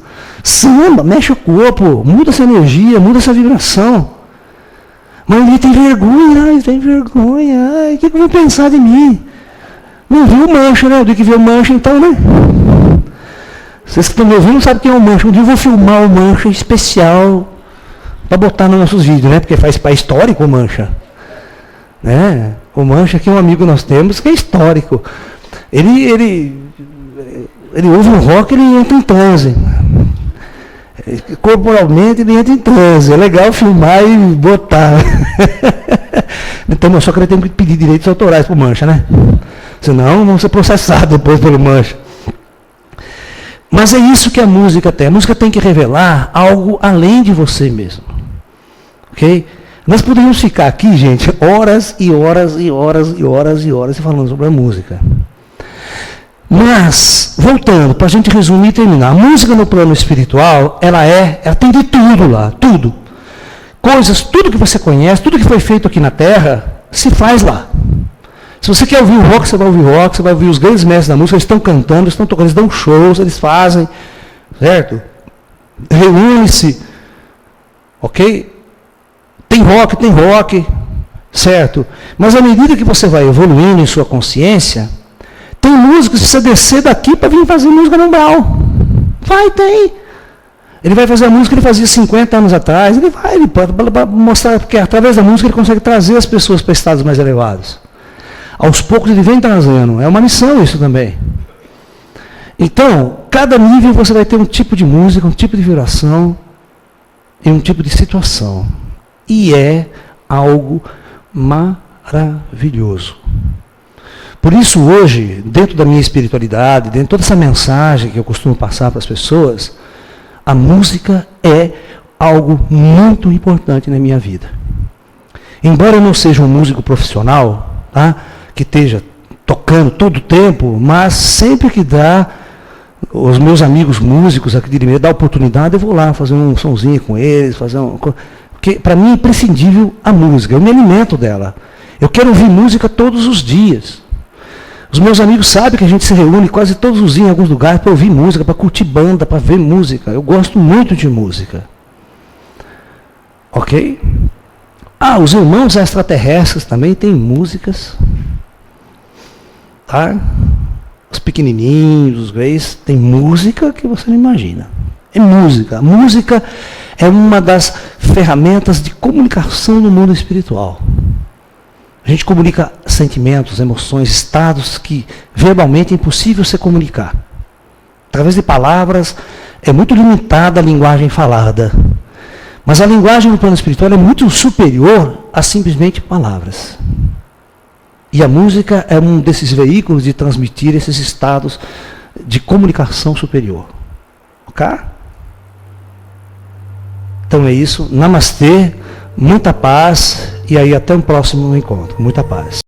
Samba, mexe o corpo, muda essa energia, muda essa vibração. Mas ele tem vergonha, ai, tem vergonha, ai, o que eu vou pensar de mim? Não viu o Mancha, né? Eu tenho que ver o Mancha então, né? Vocês que estão me ouvindo não sabem quem é o Mancha. Um dia eu vou filmar o Mancha especial para botar nos nossos vídeos, né? Porque faz para histórico o Mancha. Né? O Mancha, que é um amigo que nós temos, que é histórico. Ele ouve um rock, ele entra em transe. Corporalmente ele entra em transe. É legal filmar e botar. Então, só que ele tem que pedir direitos autorais para o Mancha, né? Senão vão ser processados depois pelo Mancha. Mas é isso que a música tem. A música tem que revelar algo além de você mesmo. Ok? Nós poderíamos ficar aqui, gente, horas e horas e horas e horas e horas falando sobre a música. Mas, voltando, para a gente resumir e terminar, a música no plano espiritual, ela tem de tudo lá, tudo. Coisas, tudo que você conhece, tudo que foi feito aqui na Terra, se faz lá. Se você quer ouvir o rock, você vai ouvir rock, você vai ouvir os grandes mestres da música, eles estão cantando, eles estão tocando, eles dão shows, eles fazem, certo? Reúne-se, ok? Tem rock, certo? Mas à medida que você vai evoluindo em sua consciência, tem músicos que você descer daqui para vir fazer música no umbral. Tem. Ele vai fazer a música que ele fazia 50 anos atrás, ele pode mostrar, porque através da música ele consegue trazer as pessoas para estados mais elevados. Aos poucos ele vem trazendo, é uma missão isso também. Então, cada nível você vai ter um tipo de música, um tipo de vibração e um tipo de situação. E é algo maravilhoso. Por isso hoje, dentro da minha espiritualidade, dentro de toda essa mensagem que eu costumo passar para as pessoas, a música é algo muito importante na minha vida. Embora eu não seja um músico profissional, tá, que esteja tocando todo o tempo, mas sempre que dá, os meus amigos músicos aqui de Limeira dão a oportunidade, eu vou lá fazer um sonzinho com eles, porque para mim é imprescindível a música, eu me alimento dela. Eu quero ouvir música todos os dias. Os meus amigos sabem que a gente se reúne quase todos os dias em alguns lugares para ouvir música, para curtir banda, para ver música. Eu gosto muito de música. Ok? Os irmãos extraterrestres também têm músicas. Tá? Os pequenininhos, os gays, tem música que você não imagina. É música. A música é uma das ferramentas de comunicação no mundo espiritual. A gente comunica sentimentos, emoções, estados que verbalmente é impossível se comunicar. Através de palavras, é muito limitada a linguagem falada. Mas a linguagem no plano espiritual é muito superior a simplesmente palavras. E a música é um desses veículos de transmitir esses estados de comunicação superior. Ok? Então é isso. Namastê, muita paz e aí até um próximo encontro. Muita paz.